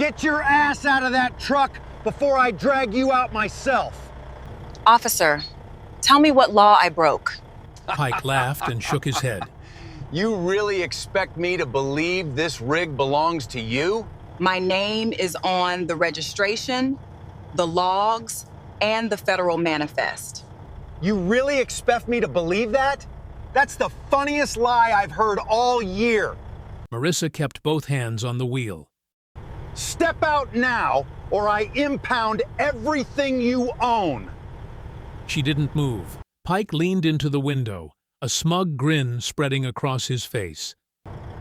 Get your ass out of that truck before I drag you out myself. Officer, tell me what law I broke. Pike laughed and shook his head. You really expect me to believe this rig belongs to you? My name is on the registration, the logs, and the federal manifest. You really expect me to believe that? That's the funniest lie I've heard all year. Marissa kept both hands on the wheel. Step out now, or I impound everything you own. She didn't move. Pike leaned into the window, a smug grin spreading across his face.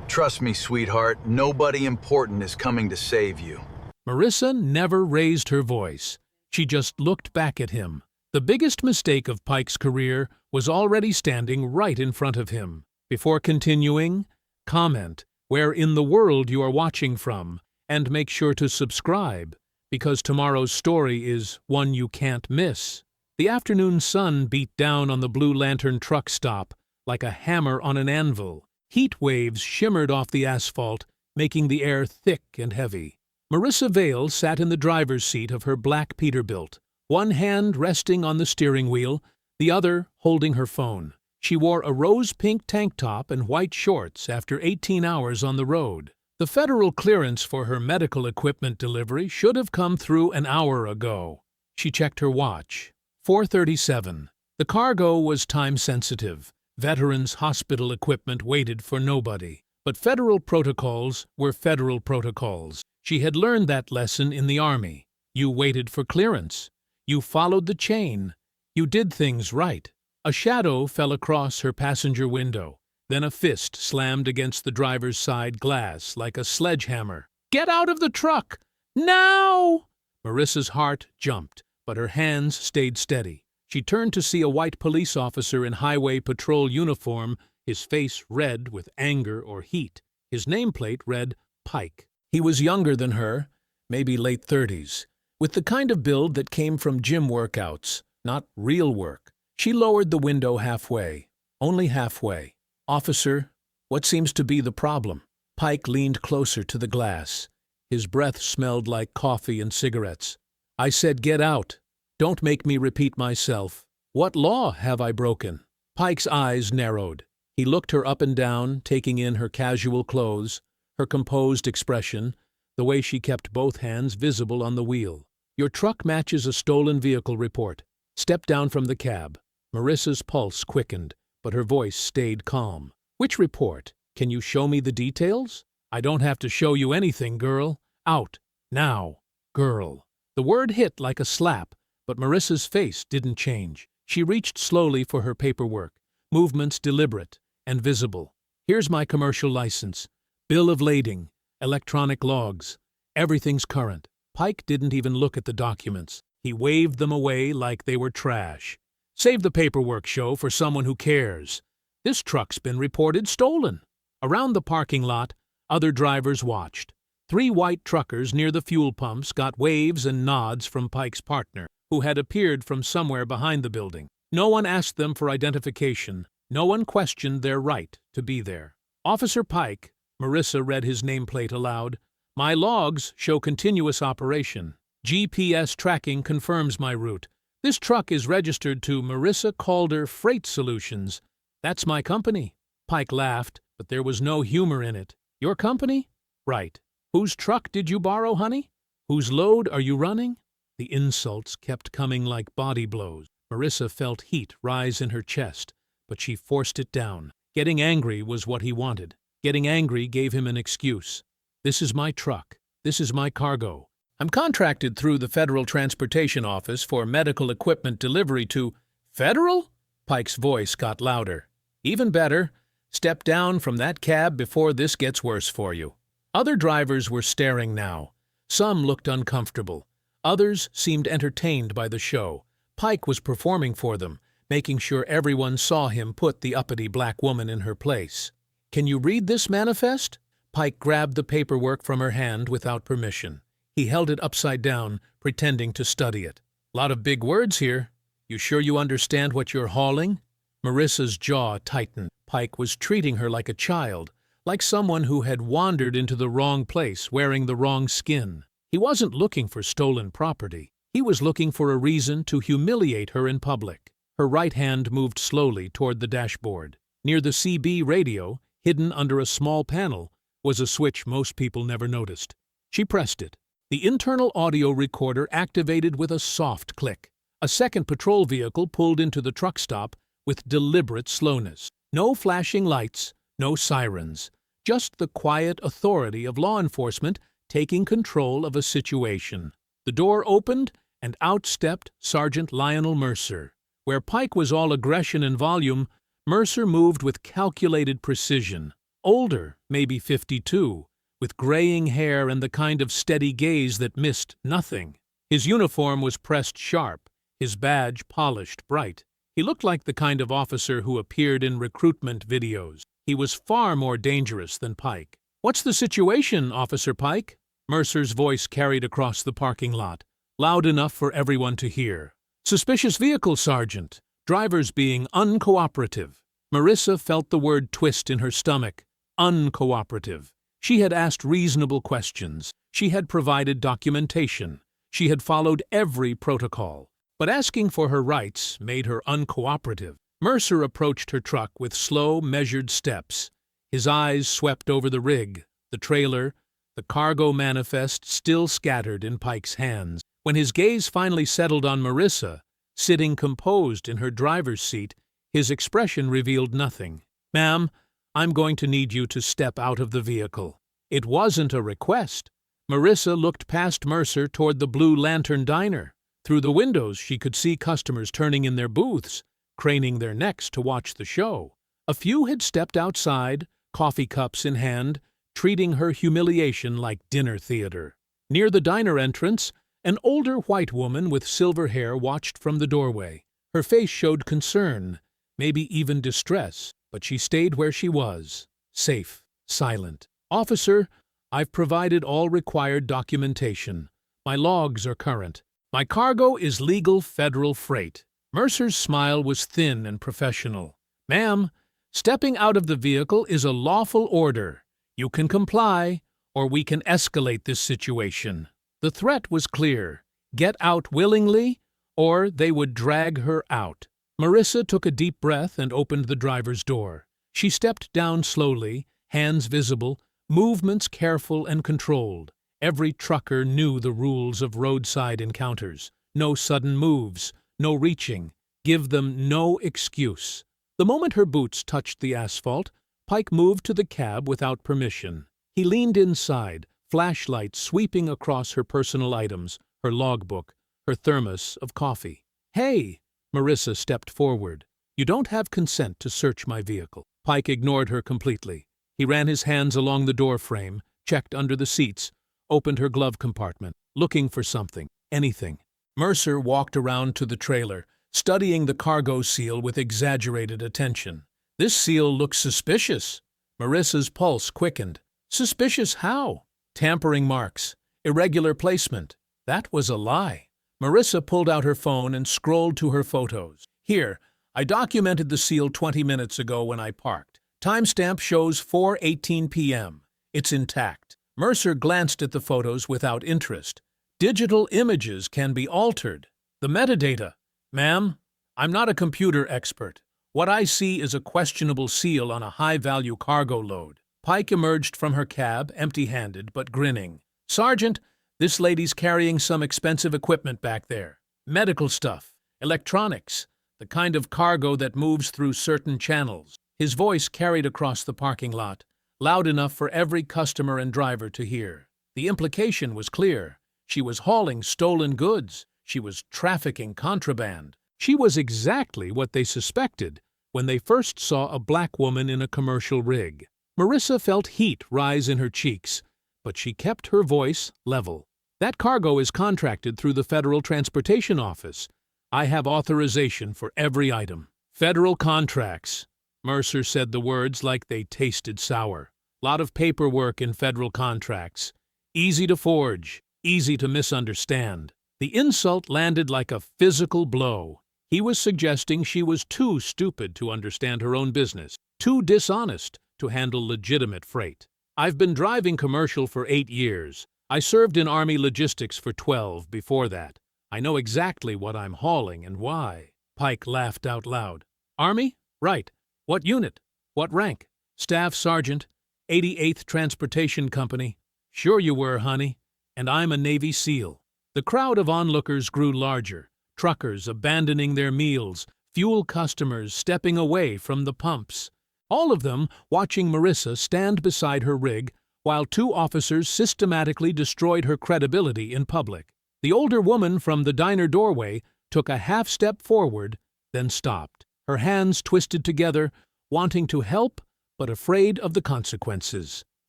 Trust me, sweetheart, nobody important is coming to save you. Marissa never raised her voice. She just looked back at him. The biggest mistake of Pike's career was already standing right in front of him. Before continuing, comment where in the world you are watching from, and make sure to subscribe, because tomorrow's story is one you can't miss. The afternoon sun beat down on the Blue Lantern truck stop like a hammer on an anvil. Heat waves shimmered off the asphalt, making the air thick and heavy. Marissa Vale sat in the driver's seat of her black Peterbilt, one hand resting on the steering wheel, the other holding her phone. She wore a rose-pink tank top and white shorts after 18 hours on the road. The federal clearance for her medical equipment delivery should have come through an hour ago. She checked her watch. 4:37. The cargo was time-sensitive. Veterans' hospital equipment waited for nobody. But federal protocols were federal protocols. She had learned that lesson in the Army. You waited for clearance. You followed the chain. You did things right. A shadow fell across her passenger window. Then a fist slammed against the driver's side glass like a sledgehammer. "Get out of the truck! Now!" Marissa's heart jumped, but her hands stayed steady. She turned to see a white police officer in highway patrol uniform, his face red with anger or heat. His nameplate read Pike. He was younger than her, maybe late 30s, with the kind of build that came from gym workouts, not real work. She lowered the window halfway, only halfway. "Officer, what seems to be the problem?" Pike leaned closer to the glass. His breath smelled like coffee and cigarettes. "I said get out. Don't make me repeat myself. What law have I broken?" Pike's eyes narrowed. He looked her up and down, taking in her casual clothes, her composed expression, the way she kept both hands visible on the wheel. "Your truck matches a stolen vehicle report. Step down from the cab." Marissa's pulse quickened, but her voice stayed calm. "Which report? Can you show me the details?" "I don't have to show you anything, girl. Out. Now. Girl." The word hit like a slap, but Marissa's face didn't change. She reached slowly for her paperwork, movements deliberate and visible. "Here's my commercial license. Bill of lading. Electronic logs. Everything's current." Pike didn't even look at the documents. He waved them away like they were trash. "Save the paperwork show for someone who cares. This truck's been reported stolen." Around the parking lot, other drivers watched. 3 white truckers near the fuel pumps got waves and nods from Pike's partner, who had appeared from somewhere behind the building. No one asked them for identification. No one questioned their right to be there. "Officer Pike," Marissa read his nameplate aloud, "my logs show continuous operation. GPS tracking confirms my route. This truck is registered to Marissa Calder Freight Solutions. That's my company." Pike laughed, but there was no humor in it. "Your company? Right. Whose truck did you borrow, honey? Whose load are you running?" The insults kept coming like body blows. Marissa felt heat rise in her chest, but she forced it down. Getting angry was what he wanted. Getting angry gave him an excuse. "This is my truck. This is my cargo. I'm contracted through the Federal Transportation Office for medical equipment delivery to—" "Federal?" Pike's voice got louder. "Even better. Step down from that cab before this gets worse for you." Other drivers were staring now. Some looked uncomfortable. Others seemed entertained by the show. Pike was performing for them, making sure everyone saw him put the uppity black woman in her place. "Can you read this manifest?" Pike grabbed the paperwork from her hand without permission. He held it upside down, pretending to study it. "Lot of big words here. You sure you understand what you're hauling?" Marissa's jaw tightened. Pike was treating her like a child, like someone who had wandered into the wrong place wearing the wrong skin. He wasn't looking for stolen property. He was looking for a reason to humiliate her in public. Her right hand moved slowly toward the dashboard. Near the CB radio, hidden under a small panel, was a switch most people never noticed. She pressed it. The internal audio recorder activated with a soft click. A second patrol vehicle pulled into the truck stop with deliberate slowness. No flashing lights, no sirens, just the quiet authority of law enforcement taking control of a situation. The door opened, and out stepped Sergeant Lionel Mercer. Where Pike was all aggression and volume, Mercer moved with calculated precision. Older, maybe 52, with graying hair and the kind of steady gaze that missed nothing. His uniform was pressed sharp, his badge polished bright. He looked like the kind of officer who appeared in recruitment videos. He was far more dangerous than Pike. "What's the situation, Officer Pike?" Mercer's voice carried across the parking lot, loud enough for everyone to hear. "Suspicious vehicle, Sergeant. Drivers being uncooperative." Marissa felt the word twist in her stomach. Uncooperative. She had asked reasonable questions. She had provided documentation. She had followed every protocol. But asking for her rights made her uncooperative. Mercer approached her truck with slow, measured steps. His eyes swept over the rig, the trailer, the cargo manifest still scattered in Pike's hands. When his gaze finally settled on Marissa, sitting composed in her driver's seat, his expression revealed nothing. "Ma'am, I'm going to need you to step out of the vehicle." It wasn't a request. Marissa looked past Mercer toward the Blue Lantern Diner. Through the windows, she could see customers turning in their booths, craning their necks to watch the show. A few had stepped outside, coffee cups in hand, treating her humiliation like dinner theater. Near the diner entrance, an older white woman with silver hair watched from the doorway. Her face showed concern, maybe even distress, but she stayed where she was, safe, silent. "Officer, I've provided all required documentation. My logs are current. My cargo is legal federal freight." Mercer's smile was thin and professional. "Ma'am, stepping out of the vehicle is a lawful order. You can comply, or we can escalate this situation." The threat was clear. Get out willingly, or they would drag her out. Marissa took a deep breath and opened the driver's door. She stepped down slowly, hands visible, movements careful and controlled. Every trucker knew the rules of roadside encounters. No sudden moves, no reaching. Give them no excuse. The moment her boots touched the asphalt, Pike moved to the cab without permission. He leaned inside, flashlight sweeping across her personal items, her logbook, her thermos of coffee. "Hey!" Marissa stepped forward. "You don't have consent to search my vehicle." Pike ignored her completely. He ran his hands along the door frame, checked under the seats, opened her glove compartment, looking for something, anything. Mercer walked around to the trailer, studying the cargo seal with exaggerated attention. "This seal looks suspicious." Marissa's pulse quickened. "Suspicious how?" "Tampering marks. Irregular placement." That was a lie. Marissa pulled out her phone and scrolled to her photos. "Here, I documented the seal 20 minutes ago when I parked. Timestamp shows 4:18 p.m. It's intact." Mercer glanced at the photos without interest. "Digital images can be altered. The metadata." "Ma'am, I'm not a computer expert. What I see is a questionable seal on a high-value cargo load." Pike emerged from her cab, empty-handed but grinning. "Sergeant, this lady's carrying some expensive equipment back there. Medical stuff, electronics, the kind of cargo that moves through certain channels." His voice carried across the parking lot, loud enough for every customer and driver to hear. The implication was clear. She was hauling stolen goods. She was trafficking contraband. She was exactly what they suspected when they first saw a black woman in a commercial rig. Marissa felt heat rise in her cheeks, but she kept her voice level. "That cargo is contracted through the Federal Transportation Office. I have authorization for every item." "Federal contracts." Mercer said the words like they tasted sour. "Lot of paperwork in federal contracts. Easy to forge, easy to misunderstand." The insult landed like a physical blow. He was suggesting she was too stupid to understand her own business, too dishonest to handle legitimate freight. "I've been driving commercial for 8 years. I served in Army logistics for 12 before that. I know exactly what I'm hauling and why. Pike laughed out loud. Army? Right. What unit? What rank? Staff Sergeant, 88th Transportation Company. Sure you were, honey. And I'm a Navy SEAL. The crowd of onlookers grew larger, truckers abandoning their meals, fuel customers stepping away from the pumps. All of them watching Marissa stand beside her rig while two officers systematically destroyed her credibility in public. The older woman from the diner doorway took a half-step forward, then stopped, her hands twisted together, wanting to help but afraid of the consequences.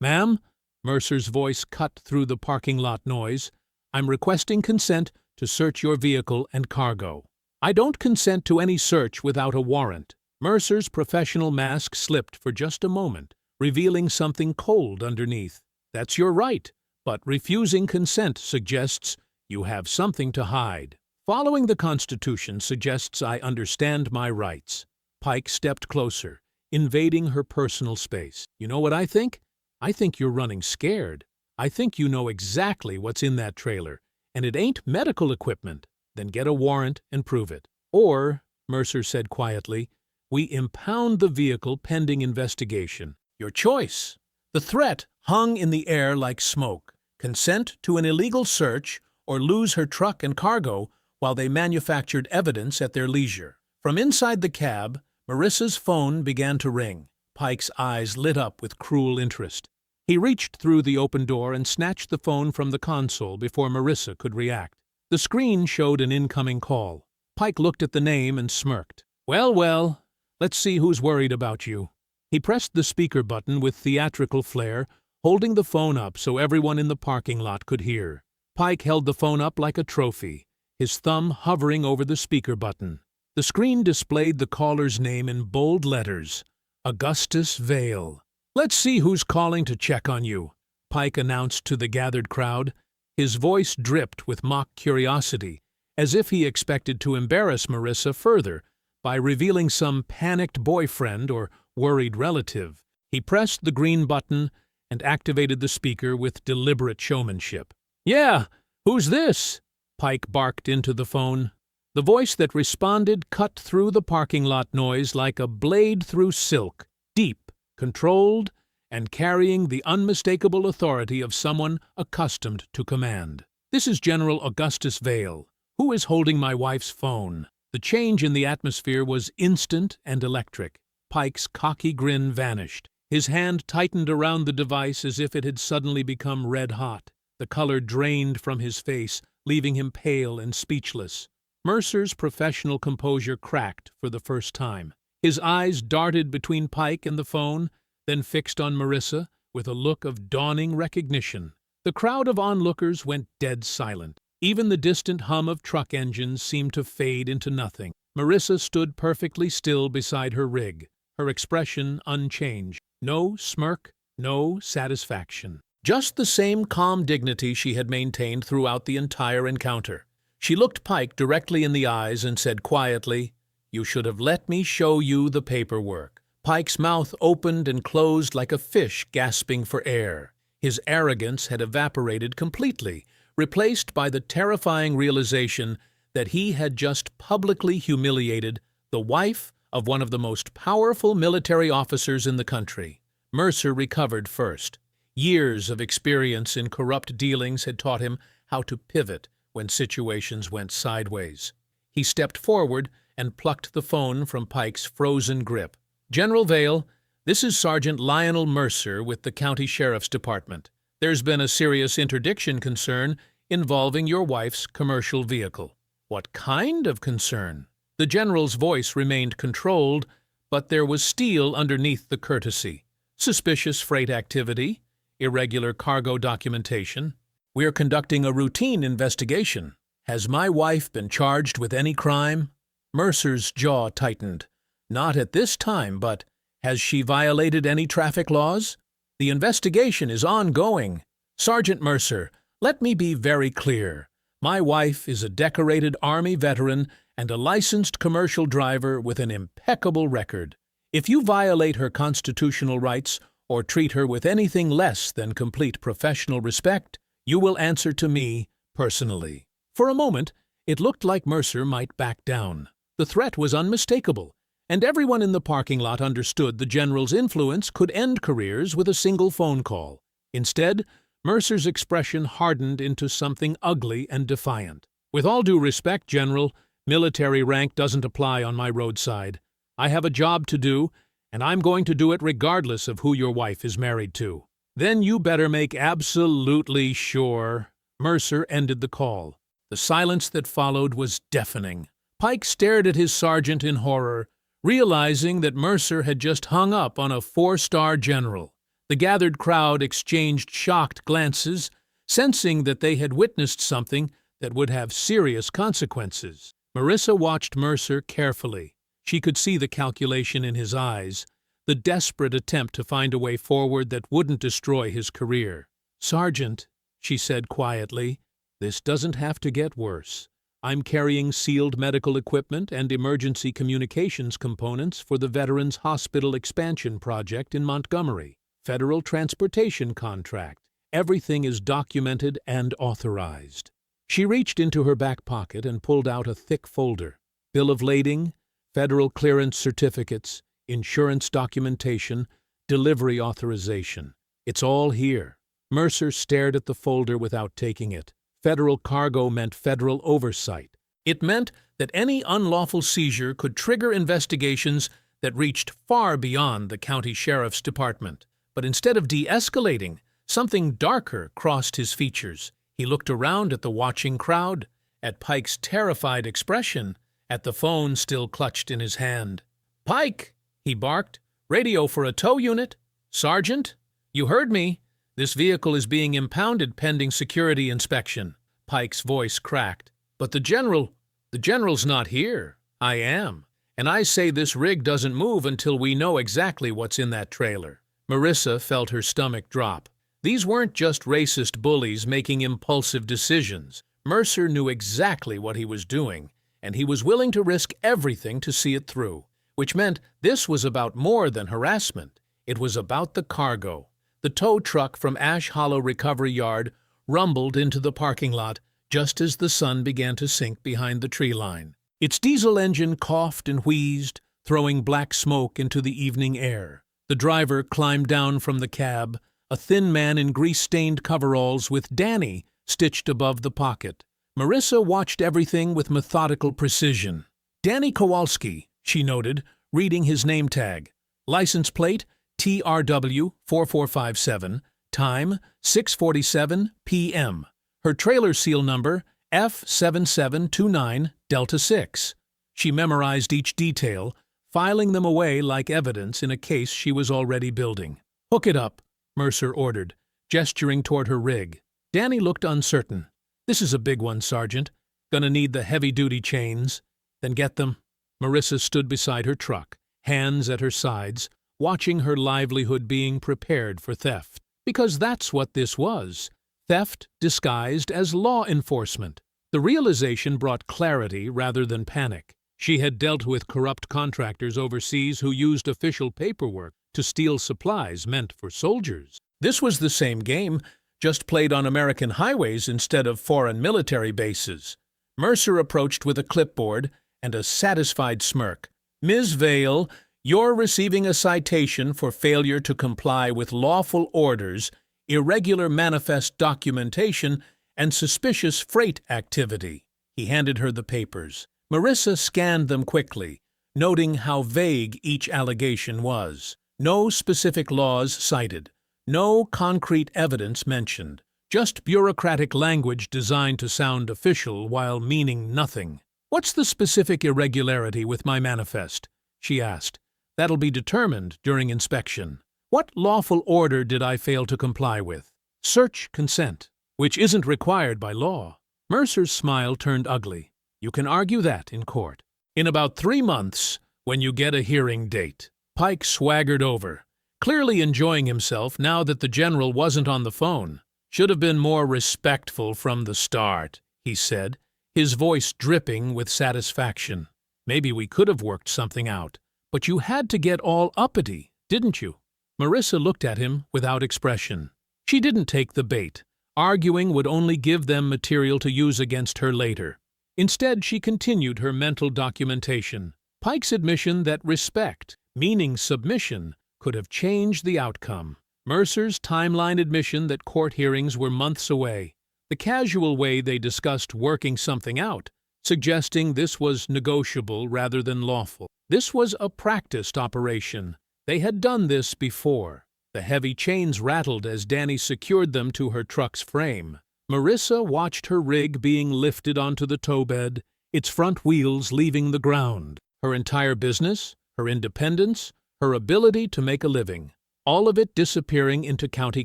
Ma'am, Mercer's voice cut through the parking lot noise, I'm requesting consent to search your vehicle and cargo. I don't consent to any search without a warrant. Mercer's professional mask slipped for just a moment, revealing something cold underneath. That's your right, but refusing consent suggests you have something to hide. Following the Constitution suggests I understand my rights. Pike stepped closer, invading her personal space. You know what I think? I think you're running scared. I think you know exactly what's in that trailer, and it ain't medical equipment. Then get a warrant and prove it. Or, Mercer said quietly, we impound the vehicle pending investigation. Your choice. The threat hung in the air like smoke. Consent to an illegal search or lose her truck and cargo while they manufactured evidence at their leisure. From inside the cab, Marissa's phone began to ring. Pike's eyes lit up with cruel interest. He reached through the open door and snatched the phone from the console before Marissa could react. The screen showed an incoming call. Pike looked at the name and smirked. Well, let's see who's worried about you. He pressed the speaker button with theatrical flair, holding the phone up so everyone in the parking lot could hear. Pike held the phone up like a trophy, his thumb hovering over the speaker button. The screen displayed the caller's name in bold letters, Augustus Vale. Let's see who's calling to check on you, Pike announced to the gathered crowd. His voice dripped with mock curiosity, as if he expected to embarrass Marissa further by revealing some panicked boyfriend or worried relative. He pressed the green button and activated the speaker with deliberate showmanship. Yeah, who's this? Pike barked into the phone. The voice that responded cut through the parking lot noise like a blade through silk, deep, controlled, and carrying the unmistakable authority of someone accustomed to command. This is General Augustus Vale. Who is holding my wife's phone? The change in the atmosphere was instant and electric. Pike's cocky grin vanished. His hand tightened around the device as if it had suddenly become red-hot. The color drained from his face, leaving him pale and speechless. Mercer's professional composure cracked for the first time. His eyes darted between Pike and the phone, then fixed on Marissa with a look of dawning recognition. The crowd of onlookers went dead silent. Even the distant hum of truck engines seemed to fade into nothing. Marissa stood perfectly still beside her rig, her expression unchanged. No smirk, no satisfaction. Just the same calm dignity she had maintained throughout the entire encounter. She looked Pike directly in the eyes and said quietly, "You should have let me show you the paperwork." Pike's mouth opened and closed like a fish gasping for air. His arrogance had evaporated completely, replaced by the terrifying realization that he had just publicly humiliated the wife of one of the most powerful military officers in the country. Mercer recovered first. Years of experience in corrupt dealings had taught him how to pivot when situations went sideways. He stepped forward and plucked the phone from Pike's frozen grip. "General Vale, this is Sergeant Lionel Mercer with the County Sheriff's Department. There's been a serious interdiction concern involving your wife's commercial vehicle." "What kind of concern?" The general's voice remained controlled, but there was steel underneath the courtesy. "Suspicious freight activity, irregular cargo documentation. We're conducting a routine investigation. Has my wife been charged with any crime?" Mercer's jaw tightened. "Not at this time, but has she violated any traffic laws?" "The investigation is ongoing. Sergeant Mercer, let me be very clear. My wife is a decorated Army veteran and a licensed commercial driver with an impeccable record. If you violate her constitutional rights or treat her with anything less than complete professional respect, You will answer to me personally." For a moment, it looked like Mercer might back down. The threat was unmistakable, and everyone in the parking lot understood the General's influence could end careers with a single phone call. Instead, Mercer's expression hardened into something ugly and defiant. "With all due respect, General, military rank doesn't apply on my roadside. I have a job to do, and I'm going to do it regardless of who your wife is married to." "Then you better make absolutely sure." Mercer ended the call. The silence that followed was deafening. Pike stared at his sergeant in horror, realizing that Mercer had just hung up on a four-star general. The gathered crowd exchanged shocked glances, sensing that they had witnessed something that would have serious consequences. Marissa watched Mercer carefully. She could see the calculation in his eyes, the desperate attempt to find a way forward that wouldn't destroy his career. "Sergeant," she said quietly, "this doesn't have to get worse. I'm carrying sealed medical equipment and emergency communications components for the Veterans Hospital Expansion Project in Montgomery. Federal transportation contract. Everything is documented and authorized." She reached into her back pocket and pulled out a thick folder. Bill of lading, federal clearance certificates, insurance documentation, delivery authorization. "It's all here." Mercer stared at the folder without taking it. Federal cargo meant federal oversight. It meant that any unlawful seizure could trigger investigations that reached far beyond the county sheriff's department. But instead of de-escalating, something darker crossed his features. He looked around at the watching crowd, at Pike's terrified expression, at the phone still clutched in his hand. "Pike!" he barked. "Radio for a tow unit. Sergeant? You heard me. This vehicle is being impounded pending security inspection." Pike's voice cracked. "But the General's not here. I am. And I say this rig doesn't move until we know exactly what's in that trailer." Marissa felt her stomach drop. These weren't just racist bullies making impulsive decisions. Mercer knew exactly what he was doing, and he was willing to risk everything to see it through, which meant this was about more than harassment. It was about the cargo. The tow truck from Ash Hollow Recovery Yard rumbled into the parking lot just as the sun began to sink behind the tree line. Its diesel engine coughed and wheezed, throwing black smoke into the evening air. The driver climbed down from the cab, a thin man in grease-stained coveralls with Danny stitched above the pocket. Marissa watched everything with methodical precision. "Danny Kowalski," she noted, reading his name tag. License plate TRW 4457, time 6:47 p.m. Her trailer seal number F7729 Delta 6. She memorized each detail, filing them away like evidence in a case she was already building. "Hook it up," Mercer ordered, gesturing toward her rig. Danny looked uncertain. "This is a big one, Sergeant. Gonna need the heavy-duty chains." "Then get them." Marissa stood beside her truck, hands at her sides, watching her livelihood being prepared for theft. Because that's what this was. Theft disguised as law enforcement. The realization brought clarity rather than panic. She had dealt with corrupt contractors overseas who used official paperwork to steal supplies meant for soldiers. This was the same game, just played on American highways instead of foreign military bases. Mercer approached with a clipboard and a satisfied smirk. "Ms. Vale, you're receiving a citation for failure to comply with lawful orders, irregular manifest documentation, and suspicious freight activity." He handed her the papers. Marissa scanned them quickly, noting how vague each allegation was. No specific laws cited, no concrete evidence mentioned, just bureaucratic language designed to sound official while meaning nothing. "What's the specific irregularity with my manifest?" she asked. "That'll be determined during inspection. What lawful order did I fail to comply with?" "Search consent, which isn't required by law." Mercer's smile turned ugly. "You can argue that in court. In about 3 months, when you get a hearing date." Pike swaggered over, clearly enjoying himself now that the general wasn't on the phone. "Should have been more respectful from the start," he said, his voice dripping with satisfaction. "Maybe we could have worked something out, but you had to get all uppity, didn't you?" Marissa looked at him without expression. She didn't take the bait, Arguing would only give them material to use against her later. Instead, she continued her mental documentation. Pike's admission that respect, meaning submission, could have changed the outcome. Mercer's timeline admission that court hearings were months away. The casual way they discussed working something out, suggesting this was negotiable rather than lawful. This was a practiced operation. They had done this before. The heavy chains rattled as Danny secured them to her truck's frame. Marissa watched her rig being lifted onto the tow bed, its front wheels leaving the ground. Her entire business, her independence, her ability to make a living, all of it disappearing into county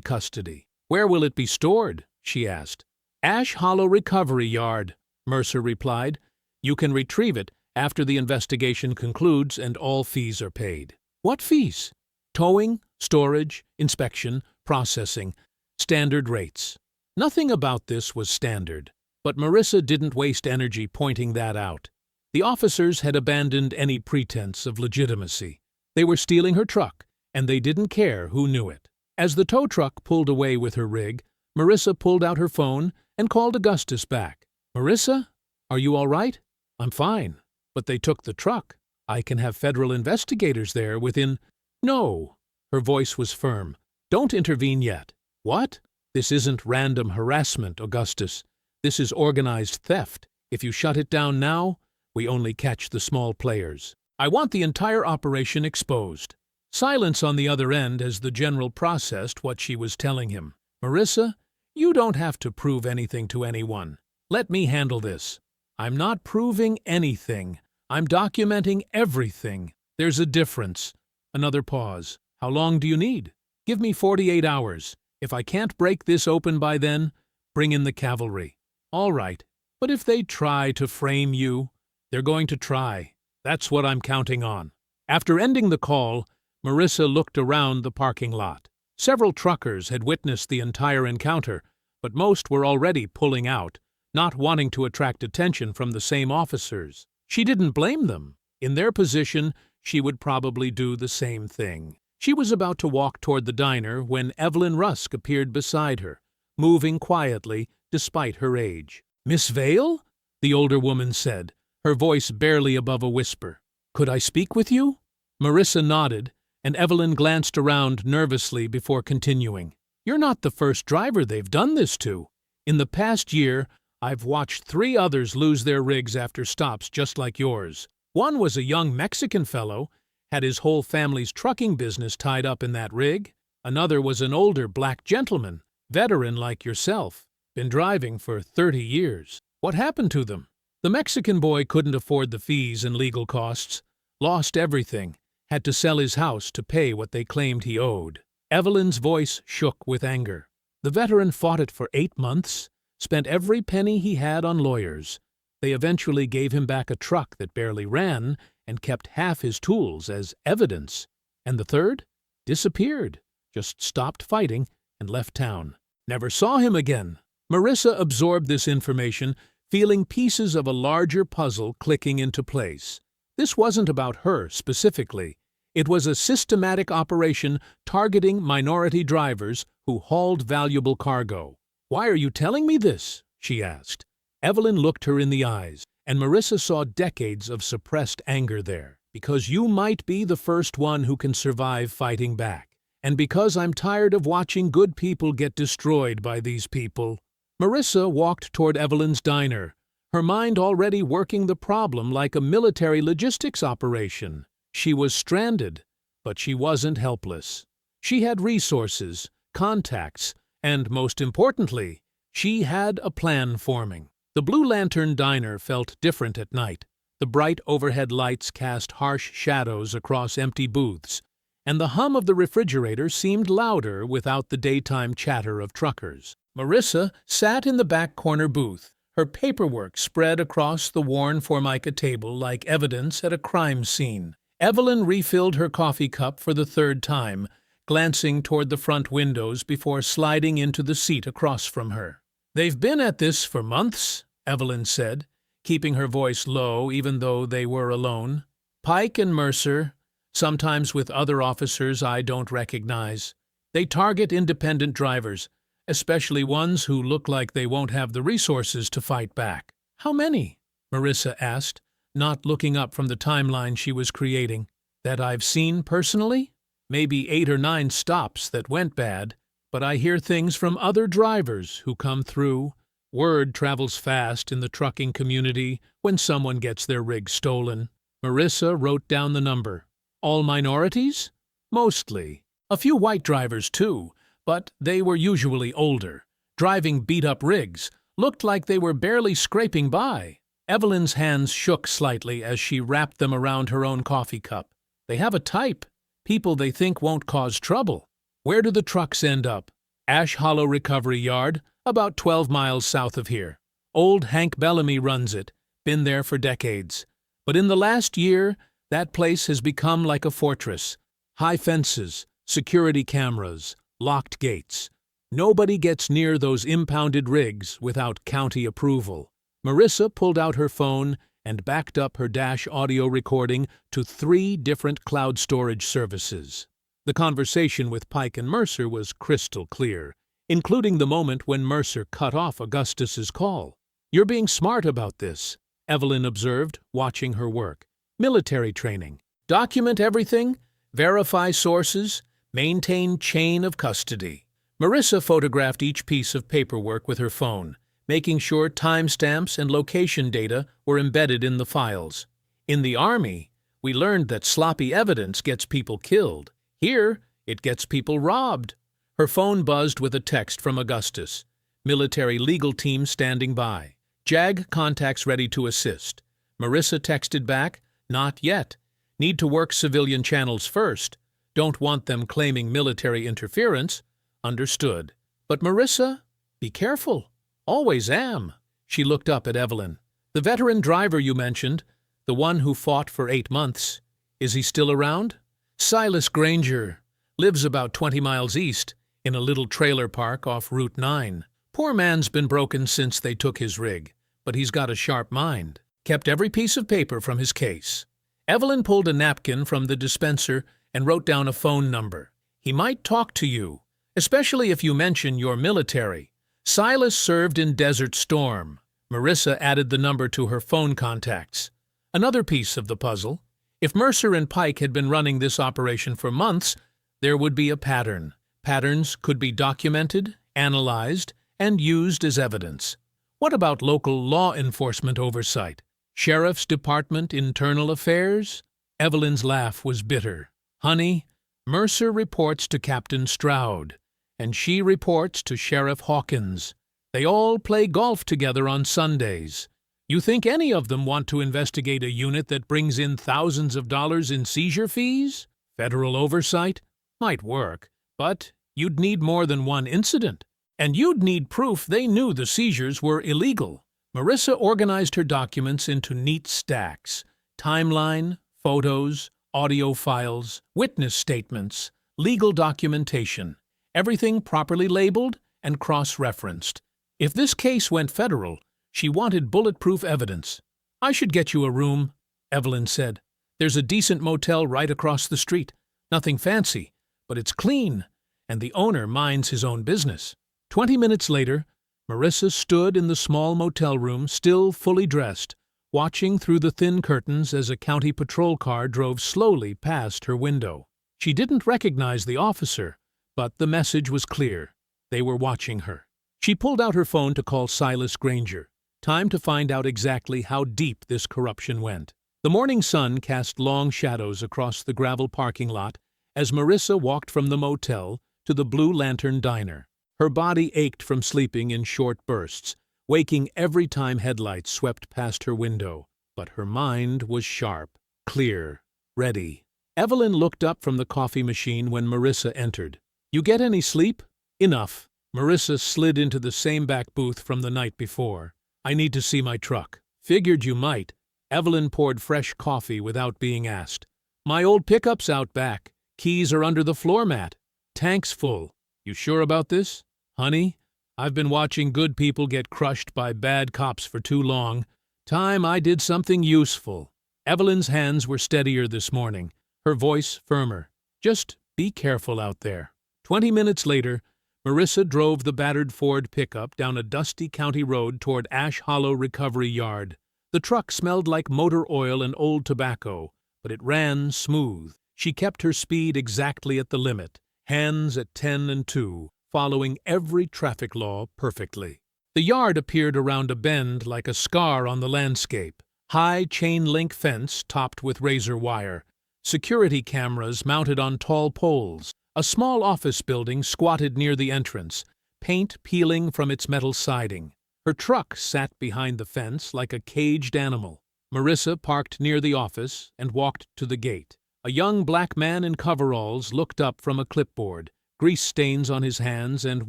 custody. "Where will it be stored?" she asked. "Ash Hollow Recovery Yard," Mercer replied. "You can retrieve it after the investigation concludes and all fees are paid." "What fees?" "Towing, storage, inspection, processing, standard rates." Nothing about this was standard, but Marissa didn't waste energy pointing that out. The officers had abandoned any pretense of legitimacy. They were stealing her truck, and they didn't care who knew it. As the tow truck pulled away with her rig, Marissa pulled out her phone and called Augustus back. "Marissa, are you all right?" "I'm fine, but they took the truck. I can have federal investigators there within—" "No." Her voice was firm. "Don't intervene yet." "What?" "This isn't random harassment, Augustus. This is organized theft. If you shut it down now, we only catch the small players. I want the entire operation exposed." Silence on the other end as the general processed what she was telling him. "Marissa, you don't have to prove anything to anyone. Let me handle this." "I'm not proving anything. I'm documenting everything. There's a difference." Another pause. "How long do you need?" "Give me 48 hours. If I can't break this open by then, bring in the cavalry." "All right. But if they try to frame you—" "They're going to try. That's what I'm counting on." After ending the call, Marissa looked around the parking lot. Several truckers had witnessed the entire encounter, but most were already pulling out, not wanting to attract attention from the same officers. She didn't blame them. In their position, she would probably do the same thing. She was about to walk toward the diner when Evelyn Rusk appeared beside her, moving quietly despite her age. "Miss Vale?" the older woman said, her voice barely above a whisper. "Could I speak with you?" Marissa nodded, and Evelyn glanced around nervously before continuing. "You're not the first driver they've done this to. In the past year, I've watched 3 others lose their rigs after stops just like yours. One was a young Mexican fellow, had his whole family's trucking business tied up in that rig. Another was an older black gentleman, veteran like yourself, been driving for 30 years. What happened to them?" "The Mexican boy couldn't afford the fees and legal costs, lost everything, had to sell his house to pay what they claimed he owed." Evelyn's voice shook with anger. "The veteran fought it for 8 months, spent every penny he had on lawyers. They eventually gave him back a truck that barely ran and kept half his tools as evidence. And the third? Disappeared, just stopped fighting and left town. Never saw him again." Marissa absorbed this information, feeling pieces of a larger puzzle clicking into place. This wasn't about her specifically. It was a systematic operation targeting minority drivers who hauled valuable cargo. "Why are you telling me this?" she asked. Evelyn looked her in the eyes, and Marissa saw decades of suppressed anger there. "Because you might be the first one who can survive fighting back. And because I'm tired of watching good people get destroyed by these people." Marissa walked toward Evelyn's diner, her mind already working the problem like a military logistics operation. She was stranded, but she wasn't helpless. She had resources, contacts, and most importantly, she had a plan forming. The Blue Lantern Diner felt different at night. The bright overhead lights cast harsh shadows across empty booths, and the hum of the refrigerator seemed louder without the daytime chatter of truckers. Marissa sat in the back corner booth, her paperwork spread across the worn Formica table like evidence at a crime scene. Evelyn refilled her coffee cup for the 3rd time, glancing toward the front windows before sliding into the seat across from her. "They've been at this for months," Evelyn said, keeping her voice low even though they were alone. "Pike and Mercer, sometimes with other officers I don't recognize. They target independent drivers, especially ones who look like they won't have the resources to fight back. How many? Marissa asked, not looking up from the timeline she was creating. That I've seen personally? Maybe 8 or 9 stops that went bad, but I hear things from other drivers who come through. Word travels fast in the trucking community when someone gets their rig stolen. Marissa wrote down the number. All minorities? Mostly. A few white drivers, too, but they were usually older. Driving beat-up rigs, looked like they were barely scraping by. Evelyn's hands shook slightly as she wrapped them around her own coffee cup. They have a type. People they think won't cause trouble. Where do the trucks end up? Ash Hollow Recovery Yard, about 12 miles south of here. Old Hank Bellamy runs it, been there for decades. But in the last year, that place has become like a fortress. High fences, security cameras, locked gates. Nobody gets near those impounded rigs without county approval. Marissa pulled out her phone and backed up her dash audio recording to 3 different cloud storage services. The conversation with Pike and Mercer was crystal clear, including the moment when Mercer cut off Augustus's call. "You're being smart about this," Evelyn observed, watching her work. "Military training. Document everything, verify sources, maintain chain of custody." Marissa photographed each piece of paperwork with her phone, making sure timestamps and location data were embedded in the files. In the Army, we learned that sloppy evidence gets people killed. Here, it gets people robbed. Her phone buzzed with a text from Augustus. Military legal team standing by. JAG contacts ready to assist. Marissa texted back, "Not yet. Need to work civilian channels first. Don't want them claiming military interference." Understood. "But Marissa, be careful." "Always am." She looked up at Evelyn. "The veteran driver you mentioned, the one who fought for 8 months, is he still around?" "Silas Granger. Lives about 20 miles east, in a little trailer park off Route 9. Poor man's been broken since they took his rig, but he's got a sharp mind. Kept every piece of paper from his case." Evelyn pulled a napkin from the dispenser and wrote down a phone number. "He might talk to you, especially if you mention you're military. Silas served in Desert Storm." Marissa added the number to her phone contacts. Another piece of the puzzle. If Mercer and Pike had been running this operation for months, there would be a pattern. Patterns could be documented, analyzed, and used as evidence. What about local law enforcement oversight? Sheriff's Department Internal Affairs? Evelyn's laugh was bitter. "Honey, Mercer reports to Captain Stroud, and she reports to Sheriff Hawkins. They all play golf together on Sundays. You think any of them want to investigate a unit that brings in thousands of dollars in seizure fees? Federal oversight? Might work, but you'd need more than one incident. And you'd need proof they knew the seizures were illegal." Marissa organized her documents into neat stacks. Timeline, photos, audio files, witness statements, legal documentation. Everything properly labeled and cross-referenced. If this case went federal, she wanted bulletproof evidence. "I should get you a room," Evelyn said. "There's a decent motel right across the street. Nothing fancy, but it's clean, and the owner minds his own business." 20 minutes later, Marissa stood in the small motel room, still fully dressed, watching through the thin curtains as a county patrol car drove slowly past her window. She didn't recognize the officer, but the message was clear. They were watching her. She pulled out her phone to call Silas Granger. Time to find out exactly how deep this corruption went. The morning sun cast long shadows across the gravel parking lot as Marissa walked from the motel to the Blue Lantern Diner. Her body ached from sleeping in short bursts, waking every time headlights swept past her window. But her mind was sharp, clear, ready. Evelyn looked up from the coffee machine when Marissa entered. "You get any sleep?" "Enough." Marissa slid into the same back booth from the night before. "I need to see my truck." "Figured you might." Evelyn poured fresh coffee without being asked. "My old pickup's out back. Keys are under the floor mat. Tank's full. You sure about this?" "Honey, I've been watching good people get crushed by bad cops for too long. Time I did something useful." Evelyn's hands were steadier this morning, her voice firmer. "Just be careful out there." 20 minutes later, Marissa drove the battered Ford pickup down a dusty county road toward Ash Hollow Recovery Yard. The truck smelled like motor oil and old tobacco, but it ran smooth. She kept her speed exactly at the limit, hands at 10 and 2, following every traffic law perfectly. The yard appeared around a bend like a scar on the landscape. High chain-link fence topped with razor wire. Security cameras mounted on tall poles. A small office building squatted near the entrance, paint peeling from its metal siding. Her truck sat behind the fence like a caged animal. Marissa parked near the office and walked to the gate. A young black man in coveralls looked up from a clipboard, grease stains on his hands and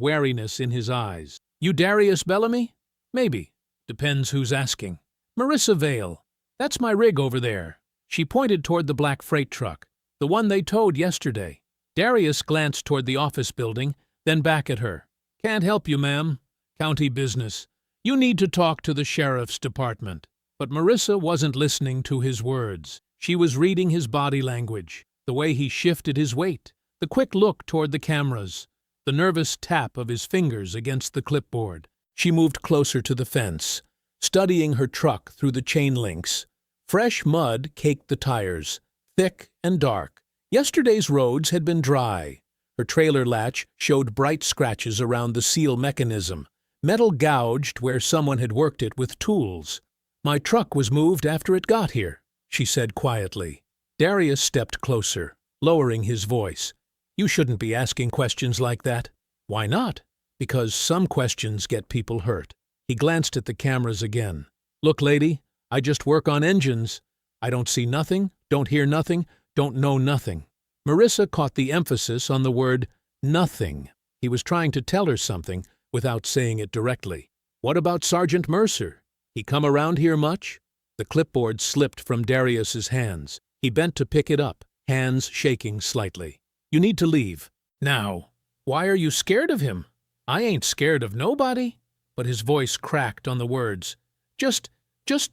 wariness in his eyes. "You Darius Bellamy?" "Maybe. Depends who's asking." "Marissa Vale. That's my rig over there." She pointed toward the black freight truck, the one they towed yesterday. Darius glanced toward the office building, then back at her. "Can't help you, ma'am. County business. You need to talk to the sheriff's department." But Marissa wasn't listening to his words. She was reading his body language, the way he shifted his weight, the quick look toward the cameras, the nervous tap of his fingers against the clipboard. She moved closer to the fence, studying her truck through the chain links. Fresh mud caked the tires, thick and dark. Yesterday's roads had been dry. Her trailer latch showed bright scratches around the seal mechanism, metal gouged where someone had worked it with tools. "My truck was moved after it got here," she said quietly. Darius stepped closer, lowering his voice. "You shouldn't be asking questions like that." "Why not?" "Because some questions get people hurt." He glanced at the cameras again. "Look, lady, I just work on engines. I don't see nothing, don't hear nothing, don't know nothing." Marissa caught the emphasis on the word nothing. He was trying to tell her something without saying it directly. "What about Sergeant Mercer? He come around here much?" The clipboard slipped from Darius's hands. He bent to pick it up, hands shaking slightly. "You need to leave. Now." "Why are you scared of him?" "I ain't scared of nobody." But his voice cracked on the words. Just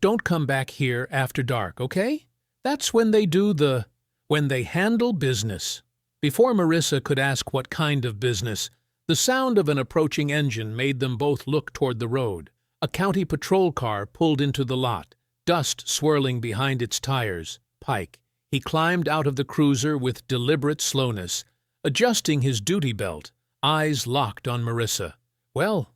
don't come back here after dark, okay? That's when they handle business." Before Marissa could ask what kind of business, the sound of an approaching engine made them both look toward the road. A county patrol car pulled into the lot, dust swirling behind its tires. Pike. He climbed out of the cruiser with deliberate slowness, adjusting his duty belt, eyes locked on Marissa. Well,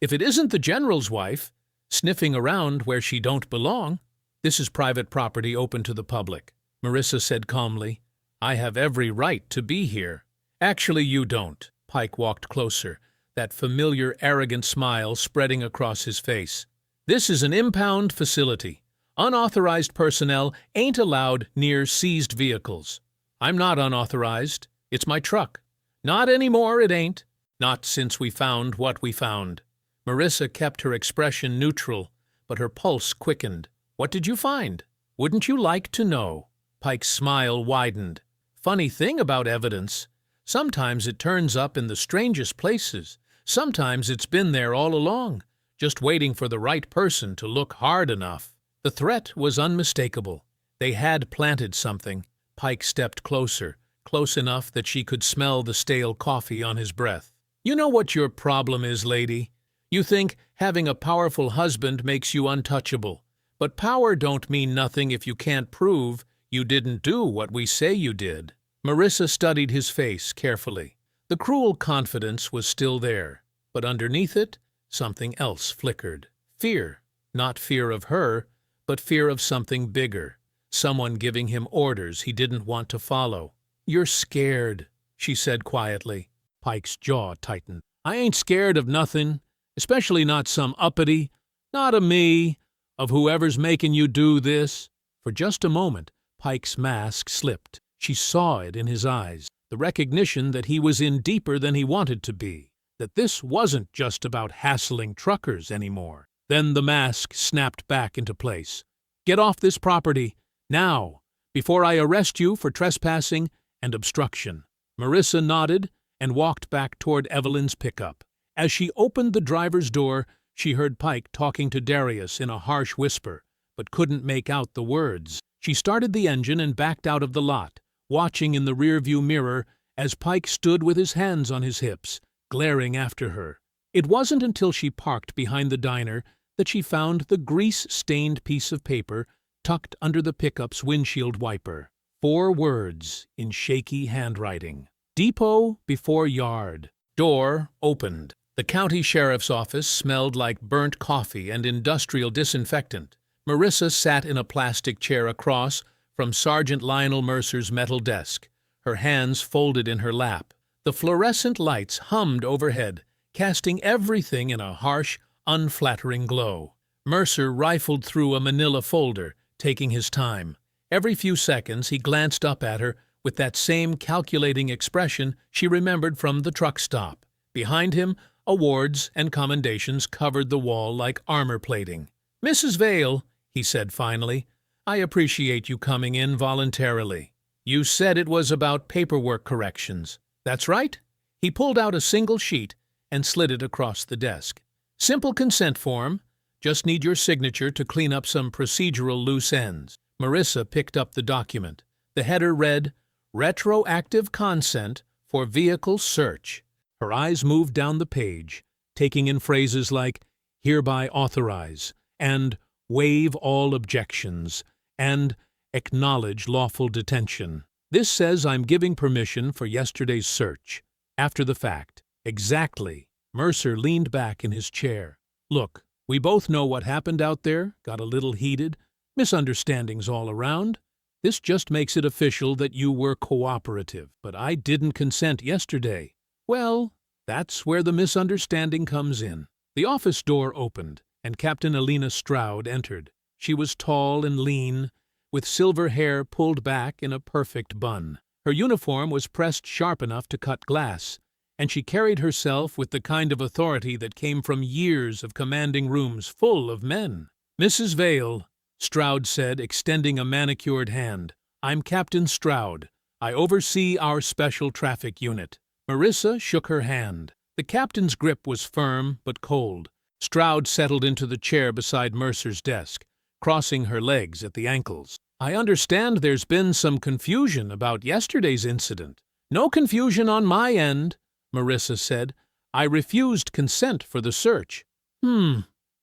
if it isn't the general's wife, sniffing around where she don't belong." "This is private property open to the public," Marissa said calmly. "I have every right to be here." "Actually, you don't." Pike walked closer, that familiar, arrogant smile spreading across his face. "This is an impound facility. Unauthorized personnel ain't allowed near seized vehicles." "I'm not unauthorized. It's my truck." "Not anymore, it ain't. Not since we found what we found." Marissa kept her expression neutral, but her pulse quickened. "What did you find? Wouldn't you like to know?" Pike's smile widened. "Funny thing about evidence. Sometimes it turns up in the strangest places. Sometimes it's been there all along, just waiting for the right person to look hard enough." The threat was unmistakable. They had planted something. Pike stepped closer, close enough that she could smell the stale coffee on his breath. "You know what your problem is, lady? You think having a powerful husband makes you untouchable. But power don't mean nothing if you can't prove you didn't do what we say you did." Marissa studied his face carefully. The cruel confidence was still there, but underneath it, something else flickered. Fear. Not fear of her, but fear of something bigger. Someone giving him orders he didn't want to follow. "You're scared," she said quietly. Pike's jaw tightened. "I ain't scared of nothing. Especially not some uppity, not of me, of whoever's making you do this." For just a moment, Pike's mask slipped. She saw it in his eyes, the recognition that he was in deeper than he wanted to be, that this wasn't just about hassling truckers anymore. Then the mask snapped back into place. "Get off this property, now, before I arrest you for trespassing and obstruction." Marissa nodded and walked back toward Evelyn's pickup. As she opened the driver's door, she heard Pike talking to Darius in a harsh whisper, but couldn't make out the words. She started the engine and backed out of the lot, watching in the rearview mirror as Pike stood with his hands on his hips, glaring after her. It wasn't until she parked behind the diner that she found the grease-stained piece of paper tucked under the pickup's windshield wiper. 4 words in shaky handwriting. Depot before yard. Door opened. The county sheriff's office smelled like burnt coffee and industrial disinfectant. Marissa sat in a plastic chair across from Sergeant Lionel Mercer's metal desk, her hands folded in her lap. The fluorescent lights hummed overhead, casting everything in a harsh, unflattering glow. Mercer rifled through a manila folder, taking his time. Every few seconds he glanced up at her with that same calculating expression she remembered from the truck stop. Behind him, awards and commendations covered the wall like armor plating. "Mrs. Vale," he said finally, "I appreciate you coming in voluntarily. You said it was about paperwork corrections. That's right?" He pulled out a single sheet and slid it across the desk. "Simple consent form. Just need your signature to clean up some procedural loose ends." Marissa picked up the document. The header read, "Retroactive consent for vehicle search." Her eyes moved down the page, taking in phrases like "hereby authorize" and "waive all objections" and "acknowledge lawful detention." "This says I'm giving permission for yesterday's search. After the fact." "Exactly." Mercer leaned back in his chair. "Look, we both know what happened out there, got a little heated, misunderstandings all around. This just makes it official that you were cooperative. But I didn't consent yesterday. Well, that's where the misunderstanding comes in." The office door opened, and Captain Alina Stroud entered. She was tall and lean, with silver hair pulled back in a perfect bun. Her uniform was pressed sharp enough to cut glass, and she carried herself with the kind of authority that came from years of commanding rooms full of men. "Mrs. Vale," Stroud said, extending a manicured hand, "I'm Captain Stroud. I oversee our special traffic unit." Marissa shook her hand. The captain's grip was firm but cold. Stroud settled into the chair beside Mercer's desk, crossing her legs at the ankles. "I understand there's been some confusion about yesterday's incident." "No confusion on my end," Marissa said. "I refused consent for the search."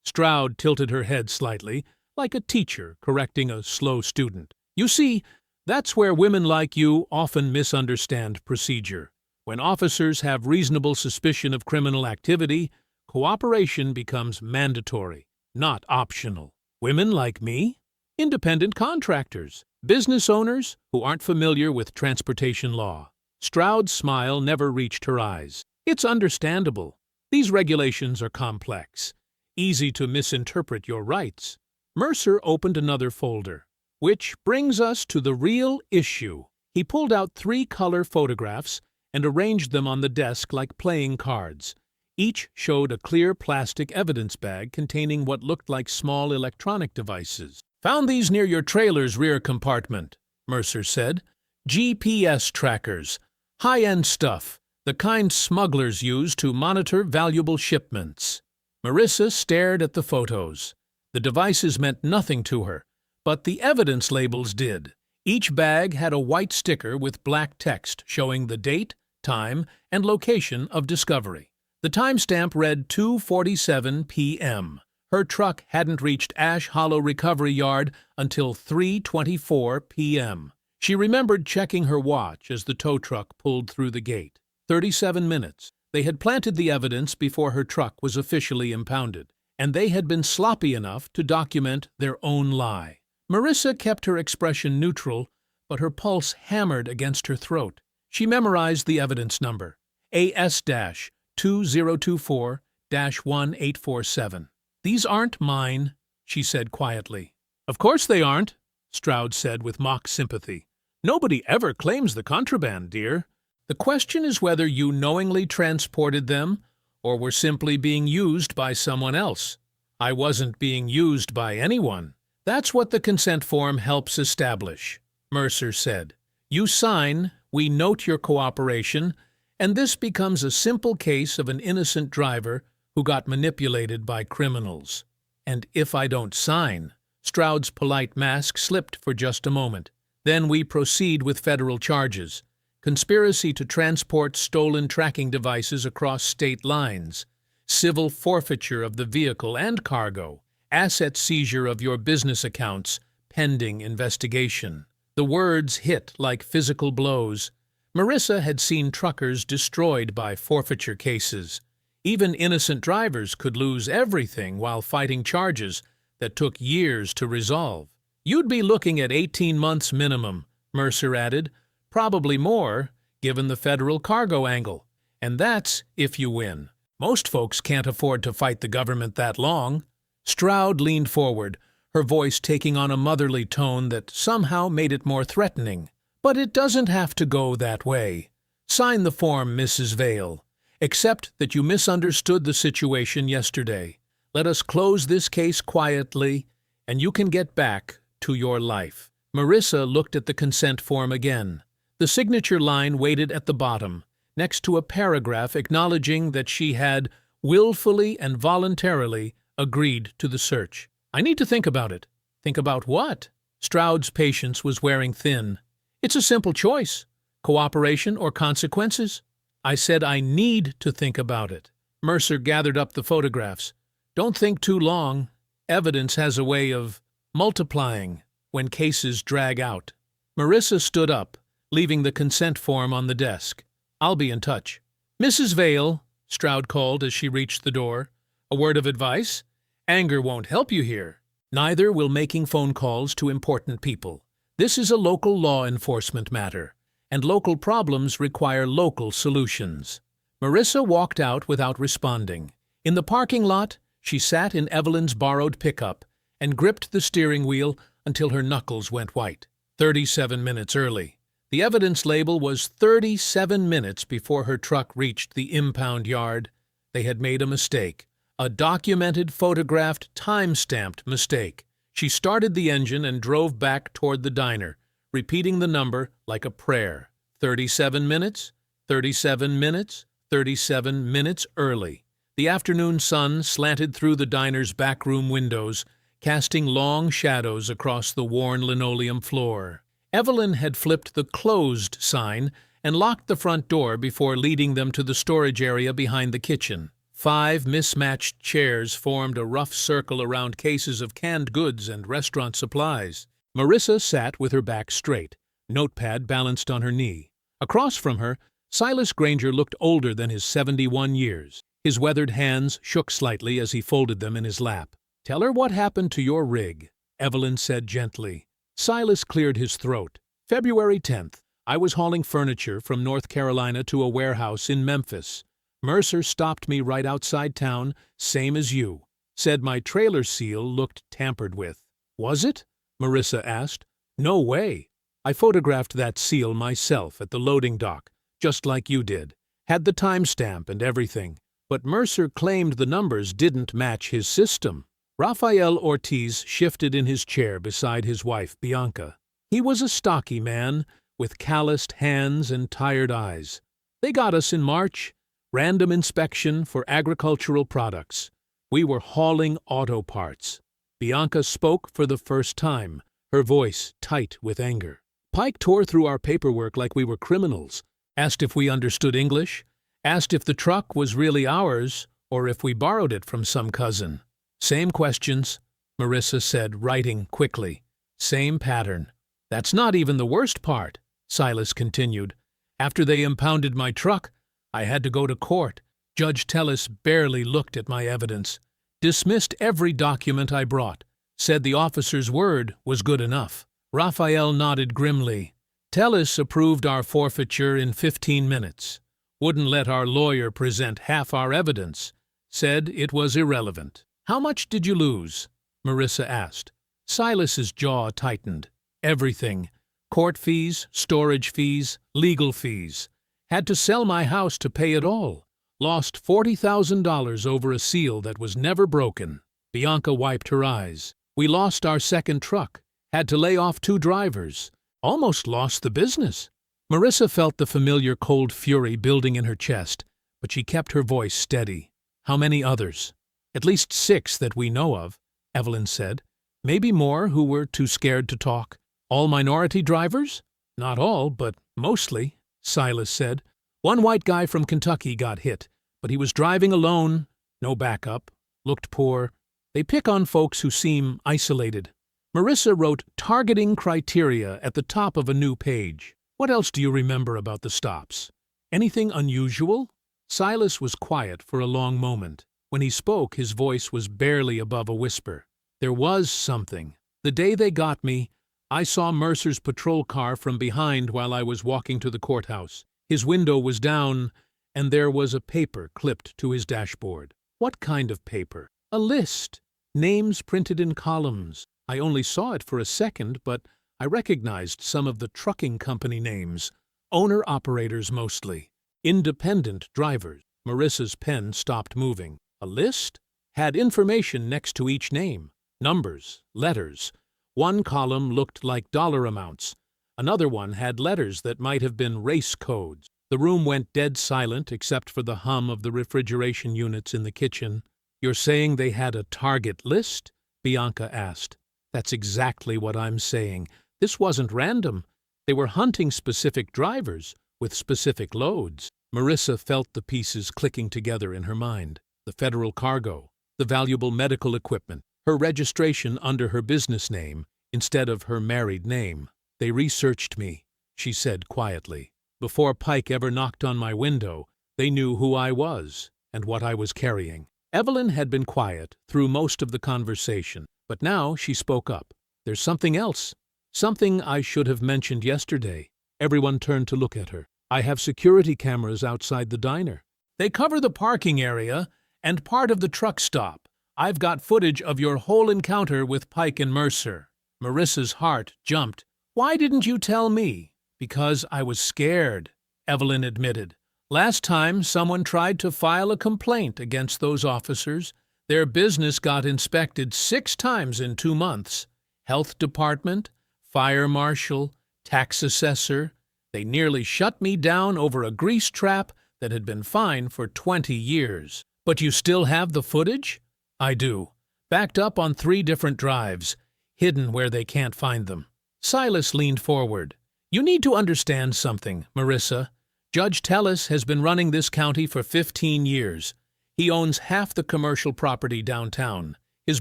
Stroud tilted her head slightly, like a teacher correcting a slow student. "You see, that's where women like you often misunderstand procedure. When officers have reasonable suspicion of criminal activity, cooperation becomes mandatory, not optional. Women like me? Independent contractors, business owners who aren't familiar with transportation law." Stroud's smile never reached her eyes. "It's understandable. These regulations are complex. Easy to misinterpret your rights." Mercer opened another folder. "Which brings us to the real issue." He pulled out 3 color photographs and arranged them on the desk like playing cards. Each showed a clear plastic evidence bag containing what looked like small electronic devices. "Found these near your trailer's rear compartment," Mercer said. "GPS trackers. High-end stuff. The kind smugglers use to monitor valuable shipments." Marissa stared at the photos. The devices meant nothing to her, but the evidence labels did. Each bag had a white sticker with black text showing the date, time, and location of discovery. The timestamp read 2:47 p.m. Her truck hadn't reached Ash Hollow Recovery Yard until 3:24 p.m. She remembered checking her watch as the tow truck pulled through the gate. 37 minutes. They had planted the evidence before her truck was officially impounded, and they had been sloppy enough to document their own lie. Marissa kept her expression neutral, but her pulse hammered against her throat. She memorized the evidence number, AS-2024-1847. "These aren't mine," she said quietly. "Of course they aren't," Stroud said with mock sympathy. "Nobody ever claims the contraband, dear. The question is whether you knowingly transported them or were simply being used by someone else." "I wasn't being used by anyone." "That's what the consent form helps establish," Mercer said. "You sign, we note your cooperation, and this becomes a simple case of an innocent driver who got manipulated by criminals." "And if I don't sign?" Stroud's polite mask slipped for just a moment. "Then we proceed with federal charges. conspiracy to transport stolen tracking devices across state lines, civil forfeiture of the vehicle and cargo, asset seizure of your business accounts, pending investigation. The words hit like physical blows. Marissa had seen truckers destroyed by forfeiture cases. Even innocent drivers could lose everything while fighting charges that took years to resolve. You'd be looking at 18 months minimum, Mercer added, probably more, given the federal cargo angle. And that's if you win. Most folks can't afford to fight the government that long. Stroud leaned forward, her voice taking on a motherly tone that somehow made it more threatening. But it doesn't have to go that way. Sign the form, Mrs. Vale. Accept that you misunderstood the situation yesterday. Let us close this case quietly, and you can get back to your life. Marissa looked at the consent form again. The signature line waited at the bottom, next to a paragraph acknowledging that she had willfully and voluntarily agreed to the search. I need to think about it. Think about what? Stroud's patience was wearing thin. It's a simple choice. Cooperation or consequences? I said I need to think about it. Mercer gathered up the photographs. Don't think too long. Evidence has a way of multiplying when cases drag out. Marissa stood up, leaving the consent form on the desk. I'll be in touch. Mrs. Vale, Stroud called as she reached the door. A word of advice? Anger won't help you here. Neither will making phone calls to important people. This is a local law enforcement matter, and local problems require local solutions. Marissa walked out without responding. In the parking lot, she sat in Evelyn's borrowed pickup and gripped the steering wheel until her knuckles went white. 37 minutes early. The evidence label was 37 minutes before her truck reached the impound yard. They had made a mistake. A documented, photographed, time-stamped mistake. She started the engine and drove back toward the diner, repeating the number like a prayer. 37 minutes, 37 minutes, 37 minutes early. The afternoon sun slanted through the diner's backroom windows, casting long shadows across the worn linoleum floor. Evelyn had flipped the closed sign and locked the front door before leading them to the storage area behind the kitchen. 5 mismatched chairs formed a rough circle around cases of canned goods and restaurant supplies. Marissa sat with her back straight, notepad balanced on her knee. Across from her, Silas Granger looked older than his 71 years. His weathered hands shook slightly as he folded them in his lap. "Tell her what happened to your rig," Evelyn said gently. Silas cleared his throat. "February 10th. I was hauling furniture from North Carolina to a warehouse in Memphis. Mercer stopped me right outside town, same as you. Said my trailer seal looked tampered with." "Was it?" Marissa asked. "No way. I photographed that seal myself at the loading dock, just like you did. Had the timestamp and everything. But Mercer claimed the numbers didn't match his system." Rafael Ortiz shifted in his chair beside his wife, Bianca. He was a stocky man, with calloused hands and tired eyes. "They got us in March. Random inspection for agricultural products. We were hauling auto parts." Bianca spoke for the first time, her voice tight with anger. "Pike tore through our paperwork like we were criminals, asked if we understood English, asked if the truck was really ours or if we borrowed it from some cousin." "Same questions," Marissa said, writing quickly. "Same pattern." "That's not even the worst part," Silas continued. "After they impounded my truck, I had to go to court. Judge Tellis barely looked at my evidence, dismissed every document I brought, said the officer's word was good enough." Raphael nodded grimly. "Tellis approved our forfeiture in 15 minutes. Wouldn't let our lawyer present half our evidence. Said it was irrelevant." "How much did you lose?" Marissa asked. Silas's jaw tightened. "Everything. Court fees, storage fees, legal fees. Had to sell my house to pay it all. Lost $40,000 over a seal that was never broken." Bianca wiped her eyes. "We lost our second truck. Had to lay off 2 drivers. Almost lost the business." Marissa felt the familiar cold fury building in her chest, but she kept her voice steady. "How many others?" "At least 6 that we know of," Evelyn said. "Maybe more who were too scared to talk." "All minority drivers?" "Not all, but mostly." Silas said. One white guy from Kentucky got hit, but he was driving alone, no backup, looked poor. They pick on folks who seem isolated. Marissa wrote targeting criteria at the top of a new page. What else do you remember about the stops? Anything unusual? Silas was quiet for a long moment. When he spoke, his voice was barely above a whisper. There was something. The day they got me, I saw Mercer's patrol car from behind while I was walking to the courthouse. His window was down, and there was a paper clipped to his dashboard. What kind of paper? A list. Names printed in columns. I only saw it for a second, but I recognized some of the trucking company names. Owner-operators mostly. Independent drivers. Marissa's pen stopped moving. A list? Had information next to each name. Numbers, letters. One column looked like dollar amounts. Another one had letters that might have been race codes. The room went dead silent except for the hum of the refrigeration units in the kitchen. You're saying they had a target list? Bianca asked. That's exactly what I'm saying. This wasn't random. They were hunting specific drivers with specific loads. Marissa felt the pieces clicking together in her mind. The federal cargo, the valuable medical equipment, her registration under her business name instead of her married name. They researched me, she said quietly. Before Pike ever knocked on my window, they knew who I was and what I was carrying. Evelyn had been quiet through most of the conversation, but now she spoke up. There's something else. Something I should have mentioned yesterday. Everyone turned to look at her. I have security cameras outside the diner. They cover the parking area and part of the truck stop. I've got footage of your whole encounter with Pike and Mercer. Marissa's heart jumped. Why didn't you tell me? Because I was scared, Evelyn admitted. Last time someone tried to file a complaint against those officers, their business got inspected 6 times in 2 months. Health department, fire marshal, tax assessor. They nearly shut me down over a grease trap that had been fine for 20 years. But you still have the footage? I do. Backed up on 3 different drives, hidden where they can't find them. Silas leaned forward. You need to understand something, Marissa. Judge Tellis has been running this county for 15 years. He owns half the commercial property downtown. His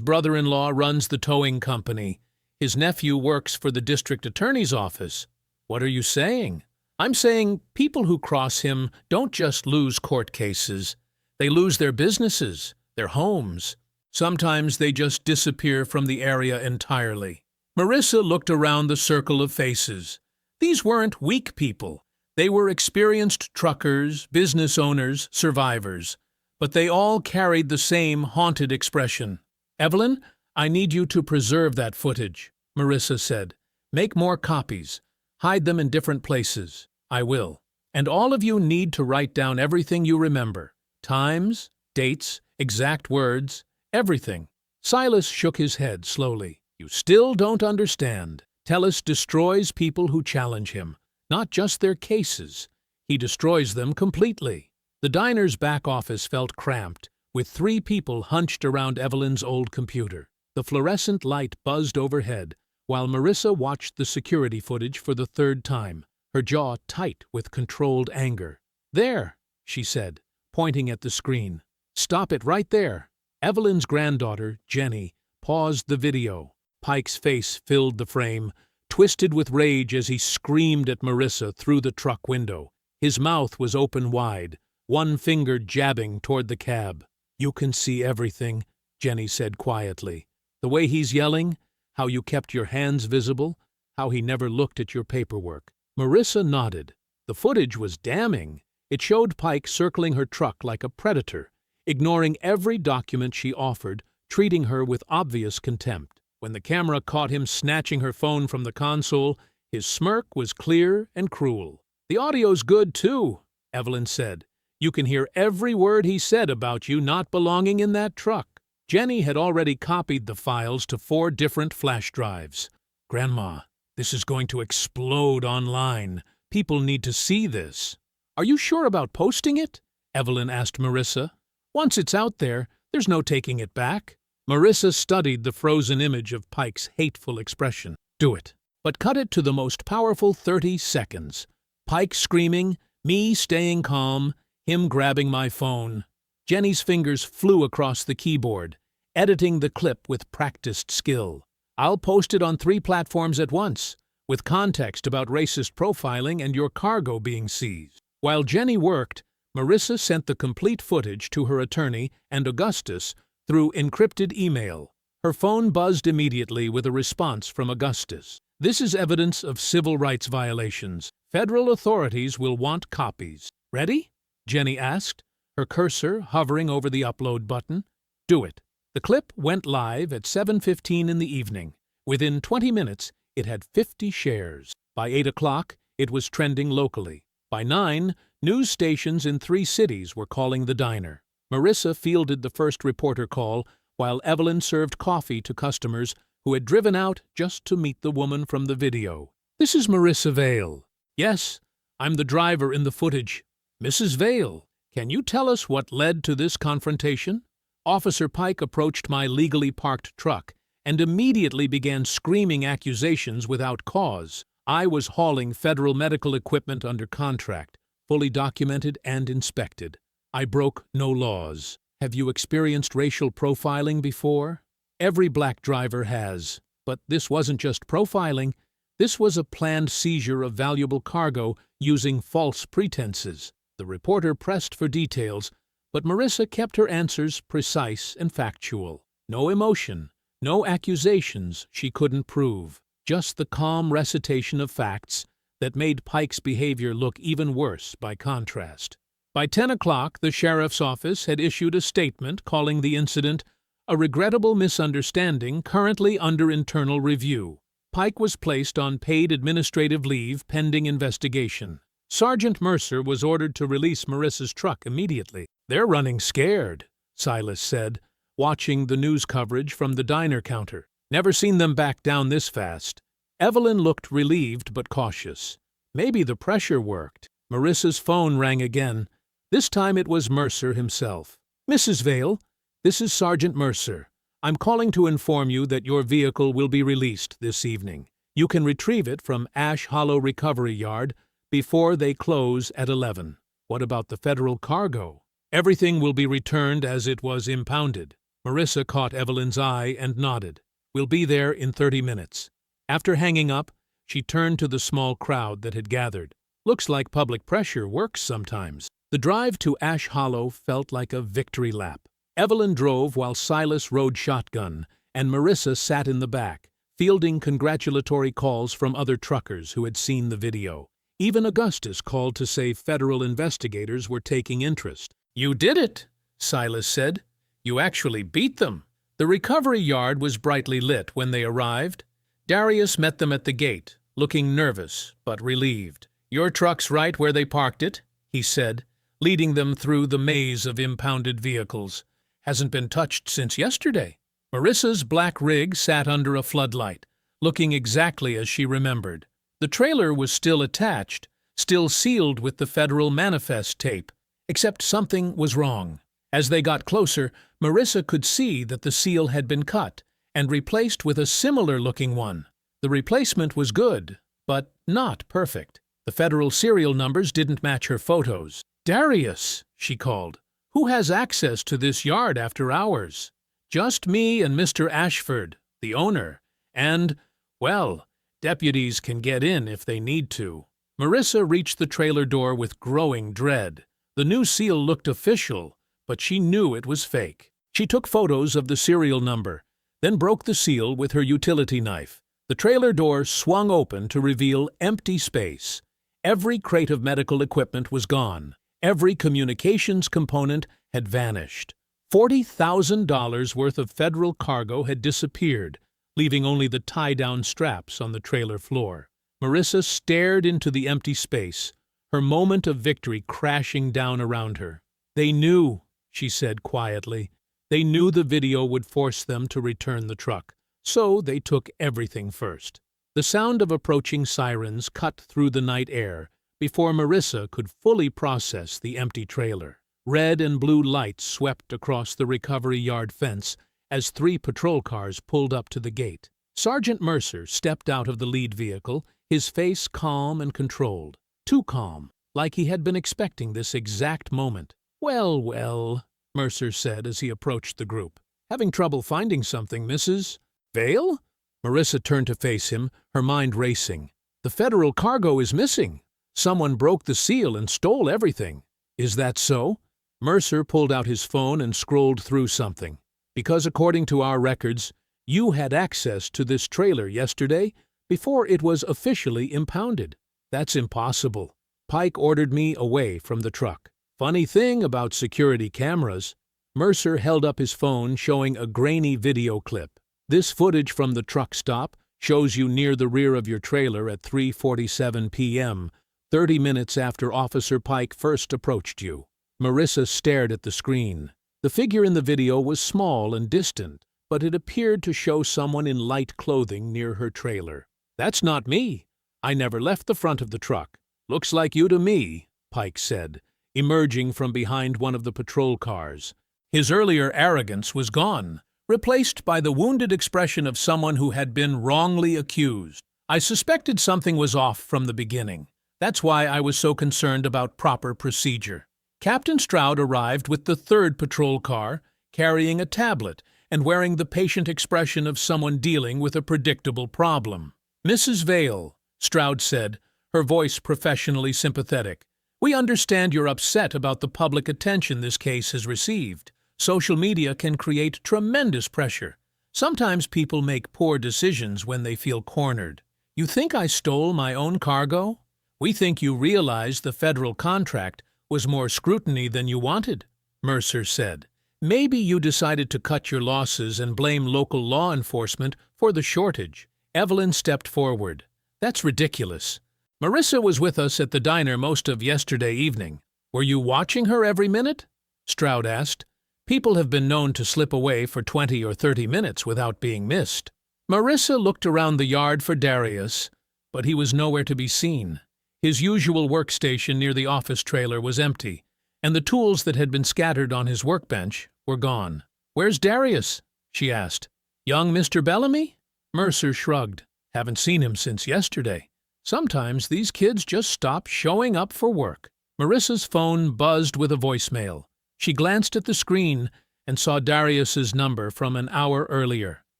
brother-in-law runs the towing company. His nephew works for the district attorney's office. What are you saying? I'm saying people who cross him don't just lose court cases. They lose their businesses, their homes. Sometimes they just disappear from the area entirely. Marissa looked around the circle of faces. These weren't weak people. They were experienced truckers, business owners, survivors. But they all carried the same haunted expression. Evelyn, I need you to preserve that footage, Marissa said. Make more copies. Hide them in different places. I will. And all of you need to write down everything you remember. Times, dates, exact words, everything. Silas shook his head slowly. You still don't understand. Tellis destroys people who challenge him, not just their cases. He destroys them completely. The diner's back office felt cramped, with 3 people hunched around Evelyn's old computer. The fluorescent light buzzed overhead, while Marissa watched the security footage for the 3rd time, her jaw tight with controlled anger. There, she said, pointing at the screen. Stop it right there. Evelyn's granddaughter, Jenny, paused the video. Pike's face filled the frame, twisted with rage as he screamed at Marissa through the truck window. His mouth was open wide, one finger jabbing toward the cab. You can see everything, Jenny said quietly. The way he's yelling, how you kept your hands visible, how he never looked at your paperwork. Marissa nodded. The footage was damning. It showed Pike circling her truck like a predator, ignoring every document she offered, treating her with obvious contempt. When the camera caught him snatching her phone from the console, his smirk was clear and cruel. The audio's good, too, Evelyn said. You can hear every word he said about you not belonging in that truck. Jenny had already copied the files to 4 different flash drives. Grandma, this is going to explode online. People need to see this. Are you sure about posting it? Evelyn asked Marissa. Once it's out there, there's no taking it back. Marissa studied the frozen image of Pike's hateful expression. Do it, but cut it to the most powerful 30 seconds. Pike screaming, me staying calm, him grabbing my phone. Jenny's fingers flew across the keyboard, editing the clip with practiced skill. I'll post it on 3 platforms at once, with context about racist profiling and your cargo being seized. While Jenny worked, Marissa sent the complete footage to her attorney and Augustus through encrypted email. Her phone buzzed immediately with a response from Augustus. This is evidence of civil rights violations. Federal authorities will want copies. Ready? Jenny asked, her cursor hovering over the upload button. Do it. The clip went live at 7:15 in the evening. Within 20 minutes, it had 50 shares. By 8 o'clock, it was trending locally. By 9, news stations in 3 cities were calling the diner. Marissa fielded the first reporter call while Evelyn served coffee to customers who had driven out just to meet the woman from the video. This is Marissa Vale. Yes, I'm the driver in the footage. Mrs. Vale, can you tell us what led to this confrontation? Officer Pike approached my legally parked truck and immediately began screaming accusations without cause. I was hauling federal medical equipment under contract, fully documented and inspected. I broke no laws. Have you experienced racial profiling before? Every black driver has. But this wasn't just profiling. This was a planned seizure of valuable cargo using false pretenses. The reporter pressed for details, but Marissa kept her answers precise and factual. No emotion, no accusations she couldn't prove. Just the calm recitation of facts that made Pike's behavior look even worse by contrast. By 10 o'clock, the sheriff's office had issued a statement calling the incident a regrettable misunderstanding currently under internal review. Pike was placed on paid administrative leave pending investigation. Sergeant Mercer was ordered to release Marissa's truck immediately. They're running scared, Silas said, watching the news coverage from the diner counter. Never seen them back down this fast. Evelyn looked relieved but cautious. Maybe the pressure worked. Marissa's phone rang again. This time it was Mercer himself. Mrs. Vale, this is Sergeant Mercer. I'm calling to inform you that your vehicle will be released this evening. You can retrieve it from Ash Hollow Recovery Yard before they close at 11. What about the federal cargo? Everything will be returned as it was impounded. Marissa caught Evelyn's eye and nodded. We'll be there in 30 minutes. After hanging up, she turned to the small crowd that had gathered. Looks like public pressure works sometimes. The drive to Ash Hollow felt like a victory lap. Evelyn drove while Silas rode shotgun, and Marissa sat in the back, fielding congratulatory calls from other truckers who had seen the video. Even Augustus called to say federal investigators were taking interest. You did it, Silas said. You actually beat them. The recovery yard was brightly lit when they arrived. Darius met them at the gate, looking nervous but relieved. Your truck's right where they parked it, he said, leading them through the maze of impounded vehicles. Hasn't been touched since yesterday. Marissa's black rig sat under a floodlight, looking exactly as she remembered. The trailer was still attached, still sealed with the federal manifest tape, except something was wrong. As they got closer, Marissa could see that the seal had been cut and replaced with a similar-looking one. The replacement was good, but not perfect. The federal serial numbers didn't match her photos. Darius, she called. Who has access to this yard after hours? Just me and Mr. Ashford, the owner, and, well, deputies can get in if they need to. Marissa reached the trailer door with growing dread. The new seal looked official, but she knew it was fake. She took photos of the serial number, then broke the seal with her utility knife. The trailer door swung open to reveal empty space. Every crate of medical equipment was gone. Every communications component had vanished. $40,000 worth of federal cargo had disappeared, leaving only the tie-down straps on the trailer floor. Marissa stared into the empty space, her moment of victory crashing down around her. They knew, she said quietly. They knew the video would force them to return the truck, so they took everything first. The sound of approaching sirens cut through the night air before Marissa could fully process the empty trailer. Red and blue lights swept across the recovery yard fence as 3 patrol cars pulled up to the gate. Sergeant Mercer stepped out of the lead vehicle, his face calm and controlled. too calm, like he had been expecting this exact moment. "Well, well," Mercer said as he approached the group. "Having trouble finding something, Mrs. Vale?" Marissa turned to face him, her mind racing. "The federal cargo is missing. Someone broke the seal and stole everything." "Is that so?" Mercer pulled out his phone and scrolled through something. "Because according to our records, you had access to this trailer yesterday before it was officially impounded. That's impossible. Pike ordered me away from the truck. Funny thing about security cameras." Mercer held up his phone showing a grainy video clip. "This footage from the truck stop shows you near the rear of your trailer at 3:47 p.m., 30 minutes after Officer Pike first approached you." Marissa stared at the screen. The figure in the video was small and distant, but it appeared to show someone in light clothing near her trailer. "That's not me. I never left the front of the truck. Looks like you to me," Pike said, emerging from behind one of the patrol cars. His earlier arrogance was gone, replaced by the wounded expression of someone who had been wrongly accused. "I suspected something was off from the beginning. That's why I was so concerned about proper procedure." Captain Stroud arrived with the third patrol car, carrying a tablet and wearing the patient expression of someone dealing with a predictable problem. "Mrs. Vale," Stroud said, her voice professionally sympathetic, "we understand you're upset about the public attention this case has received. Social media can create tremendous pressure. Sometimes people make poor decisions when they feel cornered. You think I stole my own cargo? We think you realize the federal contract was more scrutiny than you wanted," Mercer said. "Maybe you decided to cut your losses and blame local law enforcement for the shortage." Evelyn stepped forward. "That's ridiculous. Marissa was with us at the diner most of yesterday evening. Were you watching her every minute?" Stroud asked. "People have been known to slip away for 20 or 30 minutes without being missed." Marissa looked around the yard for Darius, but he was nowhere to be seen. His usual workstation near the office trailer was empty, and the tools that had been scattered on his workbench were gone. "Where's Darius?" she asked. "Young Mr. Bellamy?" Mercer shrugged. "Haven't seen him since yesterday. Sometimes these kids just stop showing up for work." Marissa's phone buzzed with a voicemail. She glanced at the screen and saw Darius's number from an hour earlier.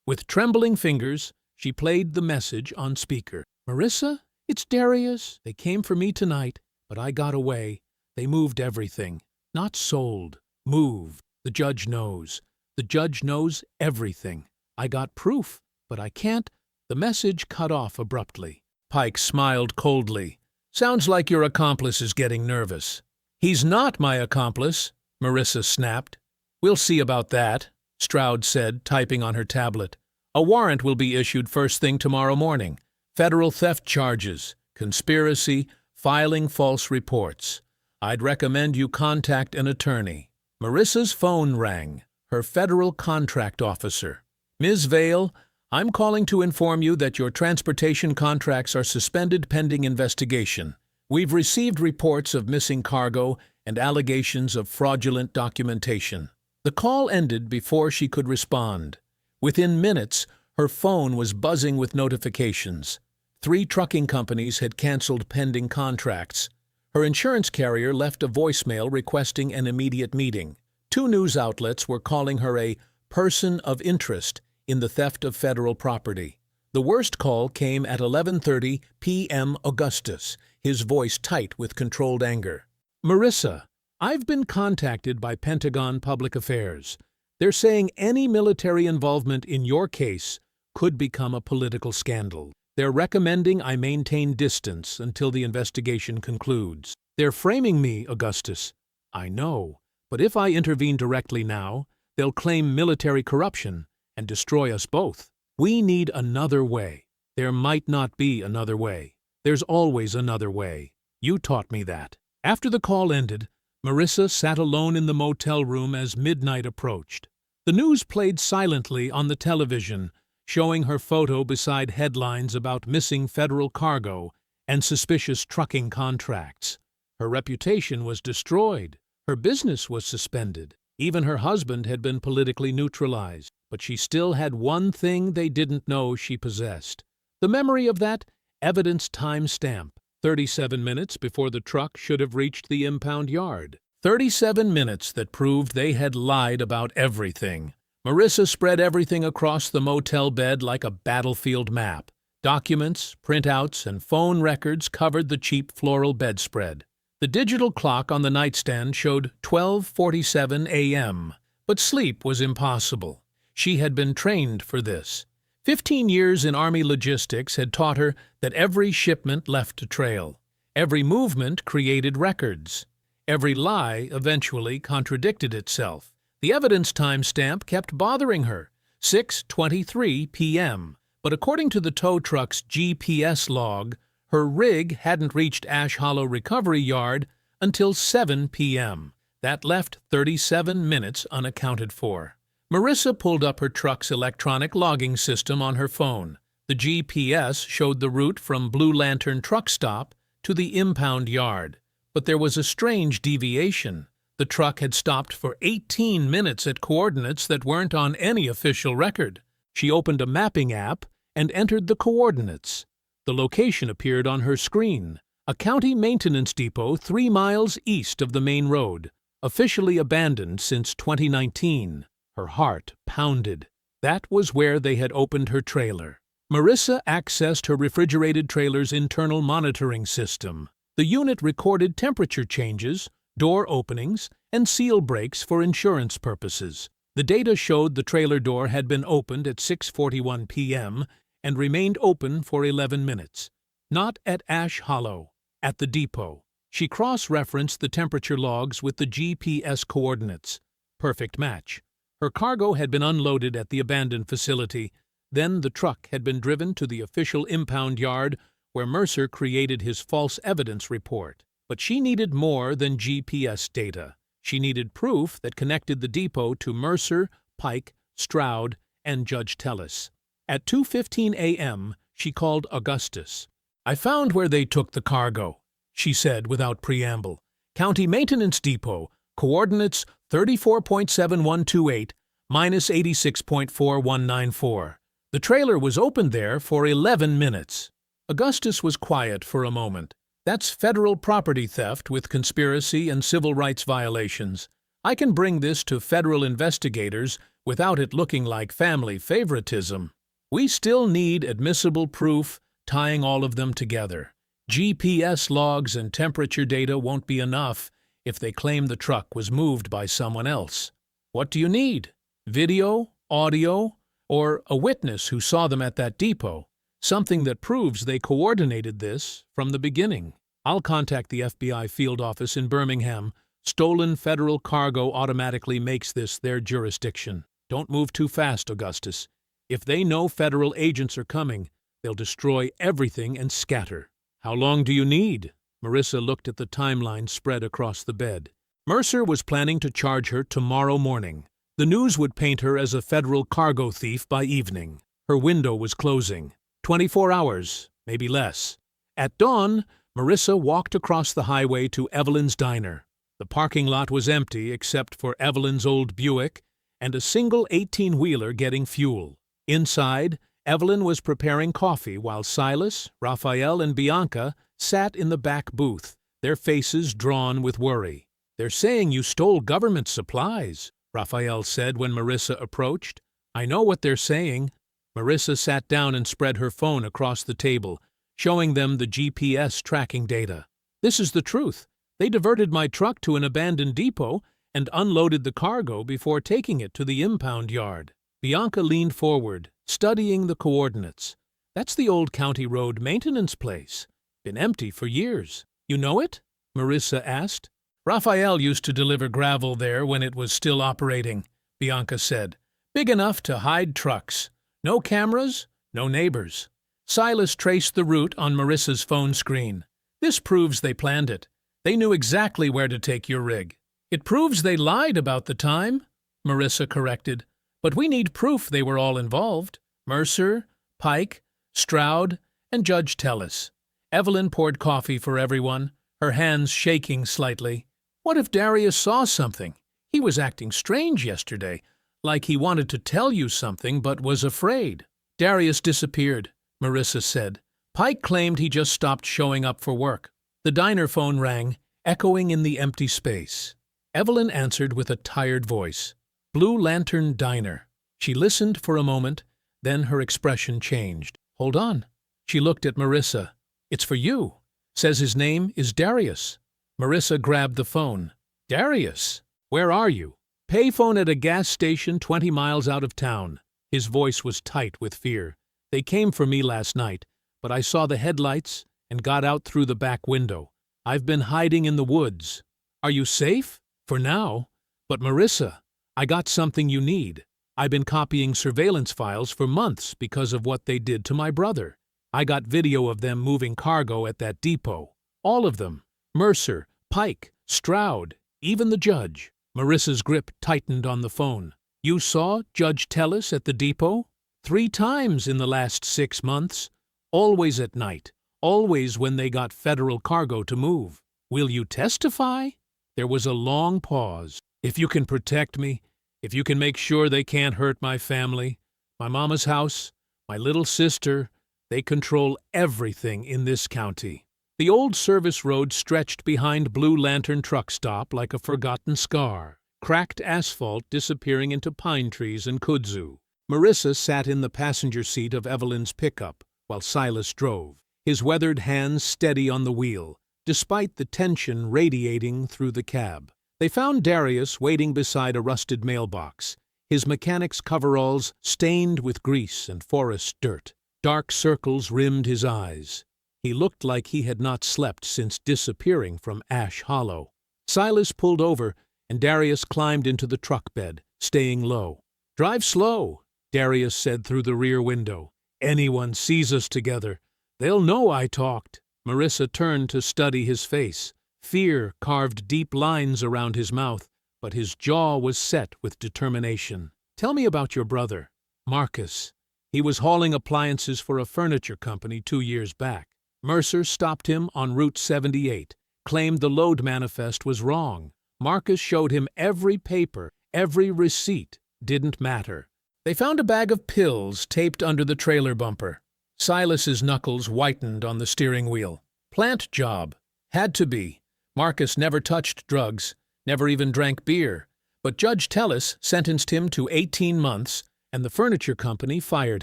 With trembling fingers, she played the message on speaker. "Marissa, it's Darius. They came for me tonight, but I got away. They moved everything. Not sold. Moved. The judge knows. The judge knows everything. I got proof, but I can't." The message cut off abruptly. Pike smiled coldly. "Sounds like your accomplice is getting nervous." "He's not my accomplice," Marissa snapped. "We'll see about that," Stroud said, typing on her tablet. "A warrant will be issued first thing tomorrow morning. Federal theft charges, conspiracy, filing false reports. I'd recommend you contact an attorney." Marissa's phone rang. Her federal contract officer. "Ms. Vale, I'm calling to inform you that your transportation contracts are suspended pending investigation. We've received reports of missing cargo and allegations of fraudulent documentation." The call ended before she could respond. Within minutes, her phone was buzzing with notifications. 3 trucking companies had canceled pending contracts. Her insurance carrier left a voicemail requesting an immediate meeting. 2 news outlets were calling her a person of interest in the theft of federal property. The worst call came at 11:30 p.m. Augustus, his voice tight with controlled anger. "Marissa, I've been contacted by Pentagon Public Affairs. They're saying any military involvement in your case could become a political scandal. They're recommending I maintain distance until the investigation concludes. They're framing me, Augustus. I know, but if I intervene directly now, they'll claim military corruption and destroy us both. We need another way. There might not be another way. There's always another way. You taught me that." After the call ended, Marissa sat alone in the motel room as midnight approached. The news played silently on the television, showing her photo beside headlines about missing federal cargo and suspicious trucking contracts. Her reputation was destroyed. Her business was suspended. Even her husband had been politically neutralized. But she still had one thing they didn't know she possessed. The memory of that evidence time stamp. 37 minutes before the truck should have reached the impound yard. 37 minutes that proved they had lied about everything. Marissa spread everything across the motel bed like a battlefield map. Documents, printouts, and phone records covered the cheap floral bedspread. The digital clock on the nightstand showed 12:47 a.m., but sleep was impossible. She had been trained for this. 15 years in Army logistics had taught her that every shipment left a trail. Every movement created records. Every lie eventually contradicted itself. The evidence timestamp kept bothering her, 6:23 p.m., but according to the tow truck's GPS log, her rig hadn't reached Ash Hollow Recovery Yard until 7 p.m. That left 37 minutes unaccounted for. Marissa pulled up her truck's electronic logging system on her phone. The GPS showed the route from Blue Lantern Truck Stop to the impound yard. But there was a strange deviation. The truck had stopped for 18 minutes at coordinates that weren't on any official record. She opened a mapping app and entered the coordinates. The location appeared on her screen, a county maintenance depot 3 miles east of the main road, officially abandoned since 2019. Her heart pounded. That was where they had opened her trailer. Marissa accessed her refrigerated trailer's internal monitoring system. The unit recorded temperature changes, door openings, and seal breaks for insurance purposes. The data showed the trailer door had been opened at 6:41 p.m. and remained open for 11 minutes. Not at Ash Hollow, at the depot. She cross-referenced the temperature logs with the GPS coordinates. Perfect match. Her cargo had been unloaded at the abandoned facility. Then the truck had been driven to the official impound yard where Mercer created his false evidence report. But she needed more than GPS data. She needed proof that connected the depot to Mercer, Pike, Stroud, and Judge Tellis. At 2:15 a.m., she called Augustus. "I found where they took the cargo," she said without preamble. "County Maintenance Depot, coordinates 34.7128 minus 86.4194. The trailer was opened there for 11 minutes. Augustus was quiet for a moment. "That's federal property theft with conspiracy and civil rights violations. I can bring this to federal investigators without it looking like family favoritism. We still need admissible proof tying all of them together. GPS logs and temperature data won't be enough if they claim the truck was moved by someone else. What do you need? Video, audio, or a witness who saw them at that depot? Something that proves they coordinated this from the beginning. I'll contact the FBI field office in Birmingham. Stolen federal cargo automatically makes this their jurisdiction. Don't move too fast, Augustus. If they know federal agents are coming, they'll destroy everything and scatter." "How long do you need?" Marissa looked at the timeline spread across the bed. Mercer was planning to charge her tomorrow morning. The news would paint her as a federal cargo thief by evening. Her window was closing. 24 hours, maybe less. At dawn, Marissa walked across the highway to Evelyn's diner. The parking lot was empty except for Evelyn's old Buick and a single 18-wheeler getting fuel. Inside, Evelyn was preparing coffee while Silas, Raphael, and Bianca sat in the back booth, their faces drawn with worry. "They're saying you stole government supplies," Raphael said when Marissa approached. "I know what they're saying." Marissa sat down and spread her phone across the table, showing them the GPS tracking data. "This is the truth. They diverted my truck to an abandoned depot and unloaded the cargo before taking it to the impound yard." Bianca leaned forward, studying the coordinates. "That's the old county road maintenance place. Been empty for years. You know it?" Marissa asked. "Raphael used to deliver gravel there when it was still operating," Bianca said. "Big enough to hide trucks. No cameras, no neighbors." Silas traced the route on Marissa's phone screen. "This proves they planned it. They knew exactly where to take your rig." "It proves they lied about the time," Marissa corrected. "But we need proof they were all involved. Mercer, Pike, Stroud, and Judge Tellis." Evelyn poured coffee for everyone, her hands shaking slightly. "What if Darius saw something? He was acting strange yesterday, like he wanted to tell you something but was afraid." "Darius disappeared," Marissa said. Pike claimed he just stopped showing up for work. The diner phone rang, echoing in the empty space. Evelyn answered with a tired voice. Blue Lantern Diner. She listened for a moment, then her expression changed. Hold on. She looked at Marissa. It's for you. Says his name is Darius. Marissa grabbed the phone. Darius, where are you? Payphone at a gas station 20 miles out of town. His voice was tight with fear. They came for me last night, but I saw the headlights and got out through the back window. I've been hiding in the woods. Are you safe? For now. But Marissa, I got something you need. I've been copying surveillance files for months because of what they did to my brother. I got video of them moving cargo at that depot. All of them. Mercer, Pike, Stroud, even the judge. Marissa's grip tightened on the phone. You saw Judge Tellis at the depot? 3 times in the last 6 months. Always at night. Always when they got federal cargo to move. Will you testify? There was a long pause. If you can protect me, if you can make sure they can't hurt my family, my mama's house, my little sister, they control everything in this county. The old service road stretched behind Blue Lantern Truck Stop like a forgotten scar, cracked asphalt disappearing into pine trees and kudzu. Marissa sat in the passenger seat of Evelyn's pickup while Silas drove, his weathered hands steady on the wheel, despite the tension radiating through the cab. They found Darius waiting beside a rusted mailbox, his mechanic's coveralls stained with grease and forest dirt. Dark circles rimmed his eyes. He looked like he had not slept since disappearing from Ash Hollow. Silas pulled over, and Darius climbed into the truck bed, staying low. Drive slow, Darius said through the rear window. Anyone sees us together, they'll know I talked. Marissa turned to study his face. Fear carved deep lines around his mouth, but his jaw was set with determination. Tell me about your brother, Marcus. He was hauling appliances for a furniture company 2 years back. Mercer stopped him on Route 78, claimed the load manifest was wrong. Marcus showed him every paper, every receipt. Didn't matter. They found a bag of pills taped under the trailer bumper. Silas's knuckles whitened on the steering wheel. Plant job. Had to be. Marcus never touched drugs, never even drank beer. But Judge Tellis sentenced him to 18 months, and the furniture company fired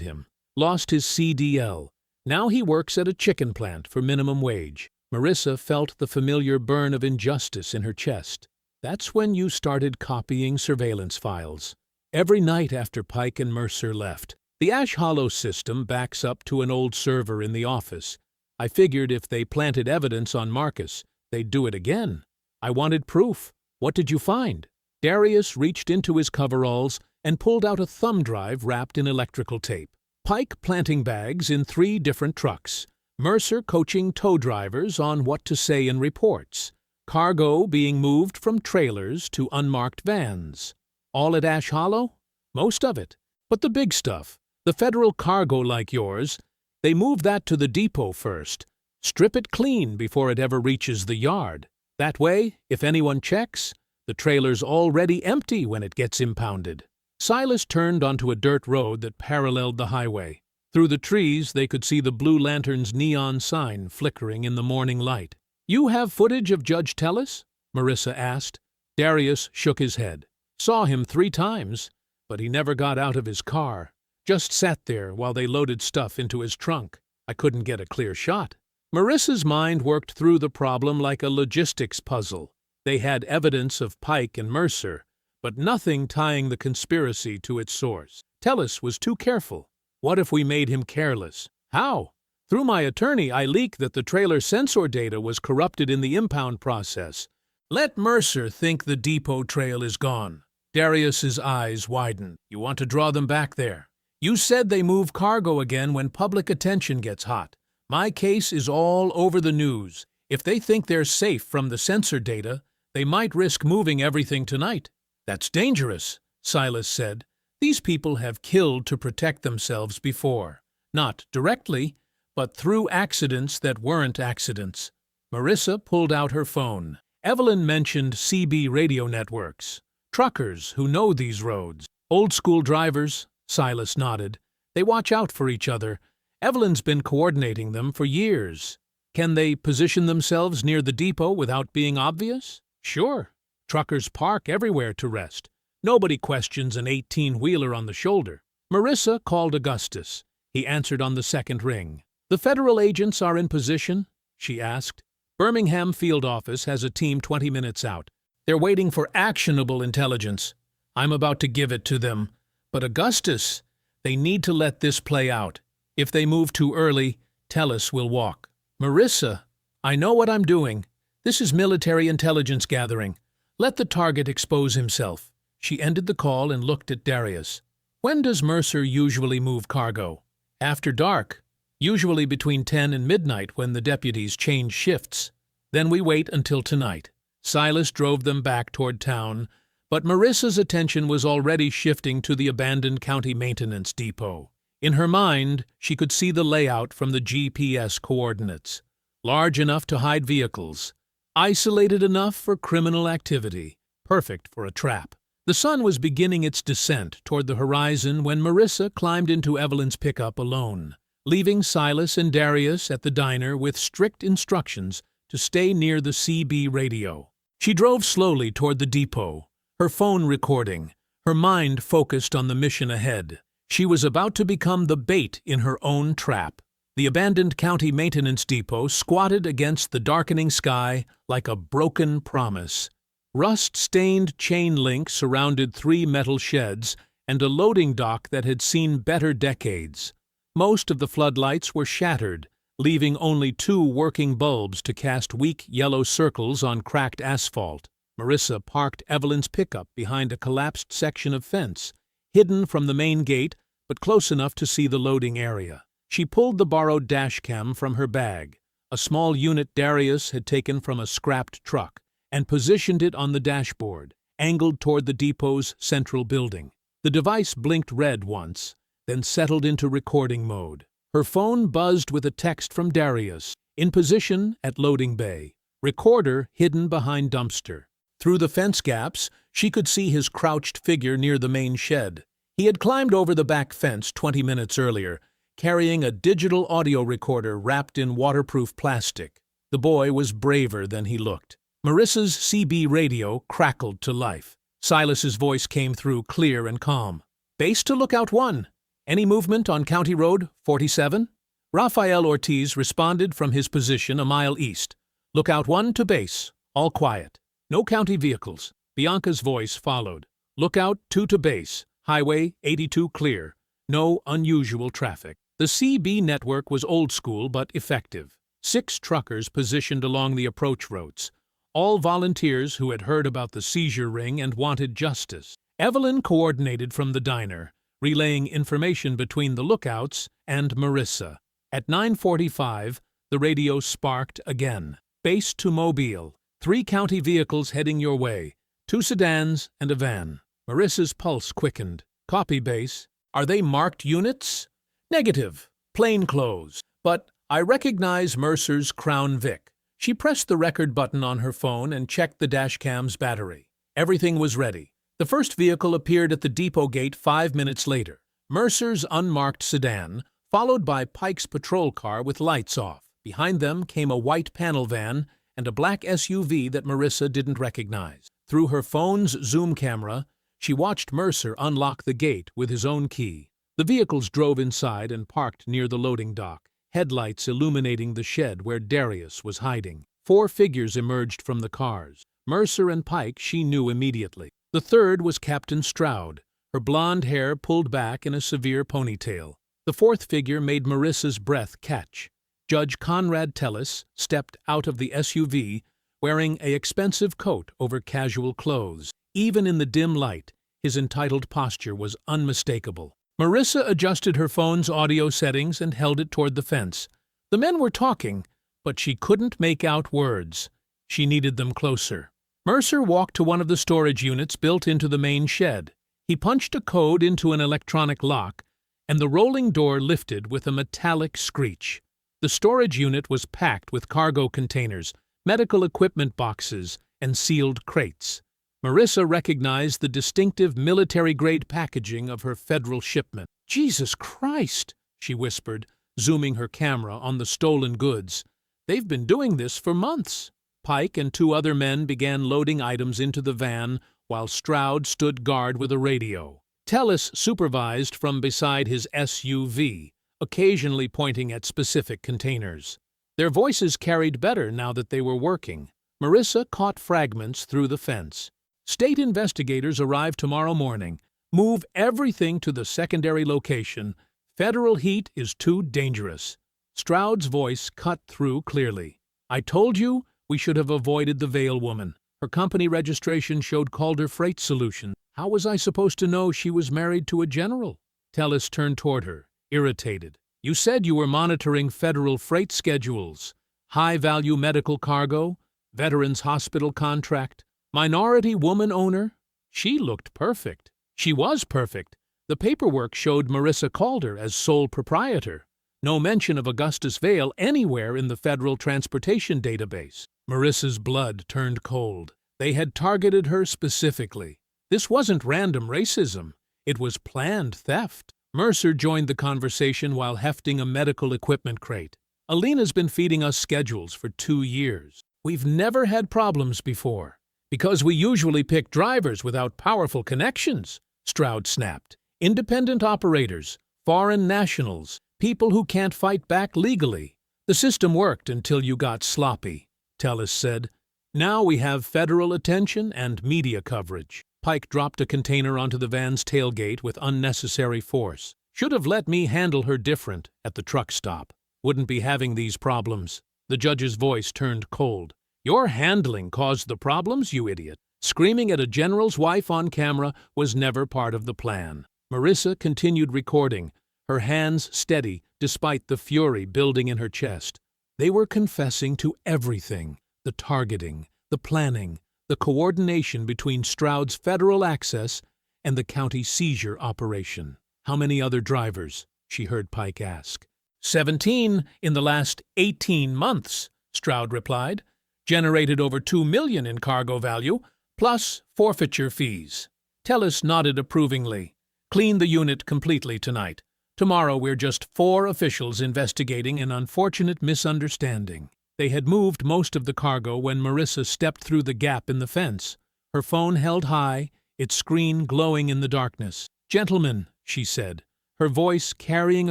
him. Lost his CDL. Now he works at a chicken plant for minimum wage. Marissa felt the familiar burn of injustice in her chest. That's when you started copying surveillance files. Every night after Pike and Mercer left. The Ash Hollow system backs up to an old server in the office. I figured if they planted evidence on Marcus, they'd do it again. I wanted proof. What did you find? Darius reached into his coveralls and pulled out a thumb drive wrapped in electrical tape. Pike planting bags in 3 different trucks. Mercer coaching tow drivers on what to say in reports. Cargo being moved from trailers to unmarked vans. All at Ash Hollow? Most of it. But the big stuff, the federal cargo like yours, they move that to the depot first. Strip it clean before it ever reaches the yard. That way, if anyone checks, the trailer's already empty when it gets impounded. Silas turned onto a dirt road that paralleled the highway. Through the trees, they could see the Blue Lantern's neon sign flickering in the morning light. You have footage of Judge Tellis? Marissa asked. Darius shook his head. Saw him 3 times, but he never got out of his car. Just sat there while they loaded stuff into his trunk. I couldn't get a clear shot. Marissa's mind worked through the problem like a logistics puzzle. They had evidence of Pike and Mercer, but nothing tying the conspiracy to its source. Tellis was too careful. What if we made him careless? How? Through my attorney, I leaked that the trailer sensor data was corrupted in the impound process. Let Mercer think the depot trail is gone. Darius's eyes widened. You want to draw them back there? You said they move cargo again when public attention gets hot. My case is all over the news. If they think they're safe from the sensor data, they might risk moving everything tonight. That's dangerous, Silas said. These people have killed to protect themselves before. Not directly, but through accidents that weren't accidents. Marissa pulled out her phone. Evelyn mentioned CB radio networks. Truckers who know these roads. Old-school drivers, Silas nodded. They watch out for each other, Evelyn's been coordinating them for years. Can they position themselves near the depot without being obvious? Sure. Truckers park everywhere to rest. Nobody questions an 18-wheeler on the shoulder. Marissa called Augustus. He answered on the second ring. "The federal agents are in position?" she asked. "Birmingham field office has a team 20 minutes out. They're waiting for actionable intelligence. I'm about to give it to them. But Augustus, they need to let this play out. If they move too early, Tellus will walk." "Marissa, I know what I'm doing. This is military intelligence gathering. Let the target expose himself." She ended the call and looked at Darius. "When does Mercer usually move cargo?" "After dark, usually between 10 and midnight when the deputies change shifts. Then we wait until tonight." Silas drove them back toward town, but Marissa's attention was already shifting to the abandoned county maintenance depot. In her mind, she could see the layout from the GPS coordinates. Large enough to hide vehicles. Isolated enough for criminal activity. Perfect for a trap. The sun was beginning its descent toward the horizon when Marissa climbed into Evelyn's pickup alone, leaving Silas and Darius at the diner with strict instructions to stay near the CB radio. She drove slowly toward the depot, her phone recording, her mind focused on the mission ahead. She was about to become the bait in her own trap. The abandoned county maintenance depot squatted against the darkening sky like a broken promise. Rust-stained chain link surrounded 3 metal sheds and a loading dock that had seen better decades. Most of the floodlights were shattered, leaving only 2 working bulbs to cast weak yellow circles on cracked asphalt. Marissa parked Evelyn's pickup behind a collapsed section of fence, hidden from the main gate but close enough to see the loading area. She pulled the borrowed dashcam from her bag, a small unit Darius had taken from a scrapped truck, and positioned it on the dashboard, angled toward the depot's central building. The device blinked red once, then settled into recording mode. Her phone buzzed with a text from Darius, in position at loading bay, recorder hidden behind dumpster. Through the fence gaps, she could see his crouched figure near the main shed. He had climbed over the back fence 20 minutes earlier, carrying a digital audio recorder wrapped in waterproof plastic. The boy was braver than he looked. Marissa's CB radio crackled to life. Silas's voice came through clear and calm. "Base to Lookout 1. Any movement on County Road 47? Rafael Ortiz responded from his position a mile east. "Lookout 1 to base. All quiet. No county vehicles." Bianca's voice followed. "Lookout 2 to base. Highway 82 clear. No unusual traffic." The CB network was old school but effective. 6 truckers positioned along the approach roads, all volunteers who had heard about the seizure ring and wanted justice. Evelyn coordinated from the diner, relaying information between the lookouts and Marissa. At 9:45, the radio sparked again. "Base to Mobile. 3 county vehicles heading your way. 2 sedans and a van." Marissa's pulse quickened. "Copy, base. Are they marked units?" "Negative. Plainclothes. But I recognize Mercer's Crown Vic." She pressed the record button on her phone and checked the dashcam's battery. Everything was ready. The first vehicle appeared at the depot gate 5 minutes later. Mercer's unmarked sedan, followed by Pike's patrol car with lights off. Behind them came a white panel van and a black SUV that Marissa didn't recognize. Through her phone's zoom camera, she watched Mercer unlock the gate with his own key. The vehicles drove inside and parked near the loading dock, headlights illuminating the shed where Darius was hiding. 4 figures emerged from the cars. Mercer and Pike she knew immediately. The third was Captain Stroud, her blonde hair pulled back in a severe ponytail. The 4th figure made Marissa's breath catch. Judge Conrad Tellus stepped out of the SUV, wearing an expensive coat over casual clothes. Even in the dim light, his entitled posture was unmistakable. Marissa adjusted her phone's audio settings and held it toward the fence. The men were talking, but she couldn't make out words. She needed them closer. Mercer walked to one of the storage units built into the main shed. He punched a code into an electronic lock, and the rolling door lifted with a metallic screech. The storage unit was packed with cargo containers, medical equipment boxes, and sealed crates. Marissa recognized the distinctive military-grade packaging of her federal shipment. "Jesus Christ!" she whispered, zooming her camera on the stolen goods. "They've been doing this for months." Pike and two other men began loading items into the van while Stroud stood guard with a radio. Tellis supervised from beside his SUV, occasionally pointing at specific containers. Their voices carried better now that they were working. Marissa caught fragments through the fence. "State investigators arrive tomorrow morning. Move everything to the secondary location. Federal heat is too dangerous." Stroud's voice cut through clearly. "I told you we should have avoided the Vale woman. Her company registration showed Calder Freight Solutions. How was I supposed to know she was married to a general?" Tellis turned toward her, irritated. "You said you were monitoring federal freight schedules, high-value medical cargo, Veterans Hospital contract, minority woman owner." She looked perfect. She was perfect. The paperwork showed Marissa Calder as sole proprietor. No mention of Augustus Vale anywhere in the Federal Transportation Database. Marissa's blood turned cold. They had targeted her specifically. This wasn't random racism. It was planned theft. Mercer joined the conversation while hefting a medical equipment crate. "Alina's been feeding us schedules for 2 years. We've never had problems before, because we usually pick drivers without powerful connections," Stroud snapped. "Independent operators, foreign nationals, people who can't fight back legally. The system worked until you got sloppy," Tellis said. "Now we have federal attention and media coverage." Pike dropped a container onto the van's tailgate with unnecessary force. "Should have let me handle her different at the truck stop. Wouldn't be having these problems." The judge's voice turned cold. "Your handling caused the problems, you idiot. Screaming at a general's wife on camera was never part of the plan." Marissa continued recording, her hands steady despite the fury building in her chest. They were confessing to everything: the targeting, the planning, the coordination between Stroud's federal access and the county seizure operation. "How many other drivers?" she heard Pike ask. 17 in the last 18 months, Stroud replied. "Generated over $2 million in cargo value, plus forfeiture fees." Tellis nodded approvingly. "Clean the unit completely tonight. Tomorrow we're just 4 officials investigating an unfortunate misunderstanding." They had moved most of the cargo when Marissa stepped through the gap in the fence, her phone held high, its screen glowing in the darkness. "Gentlemen," she said, her voice carrying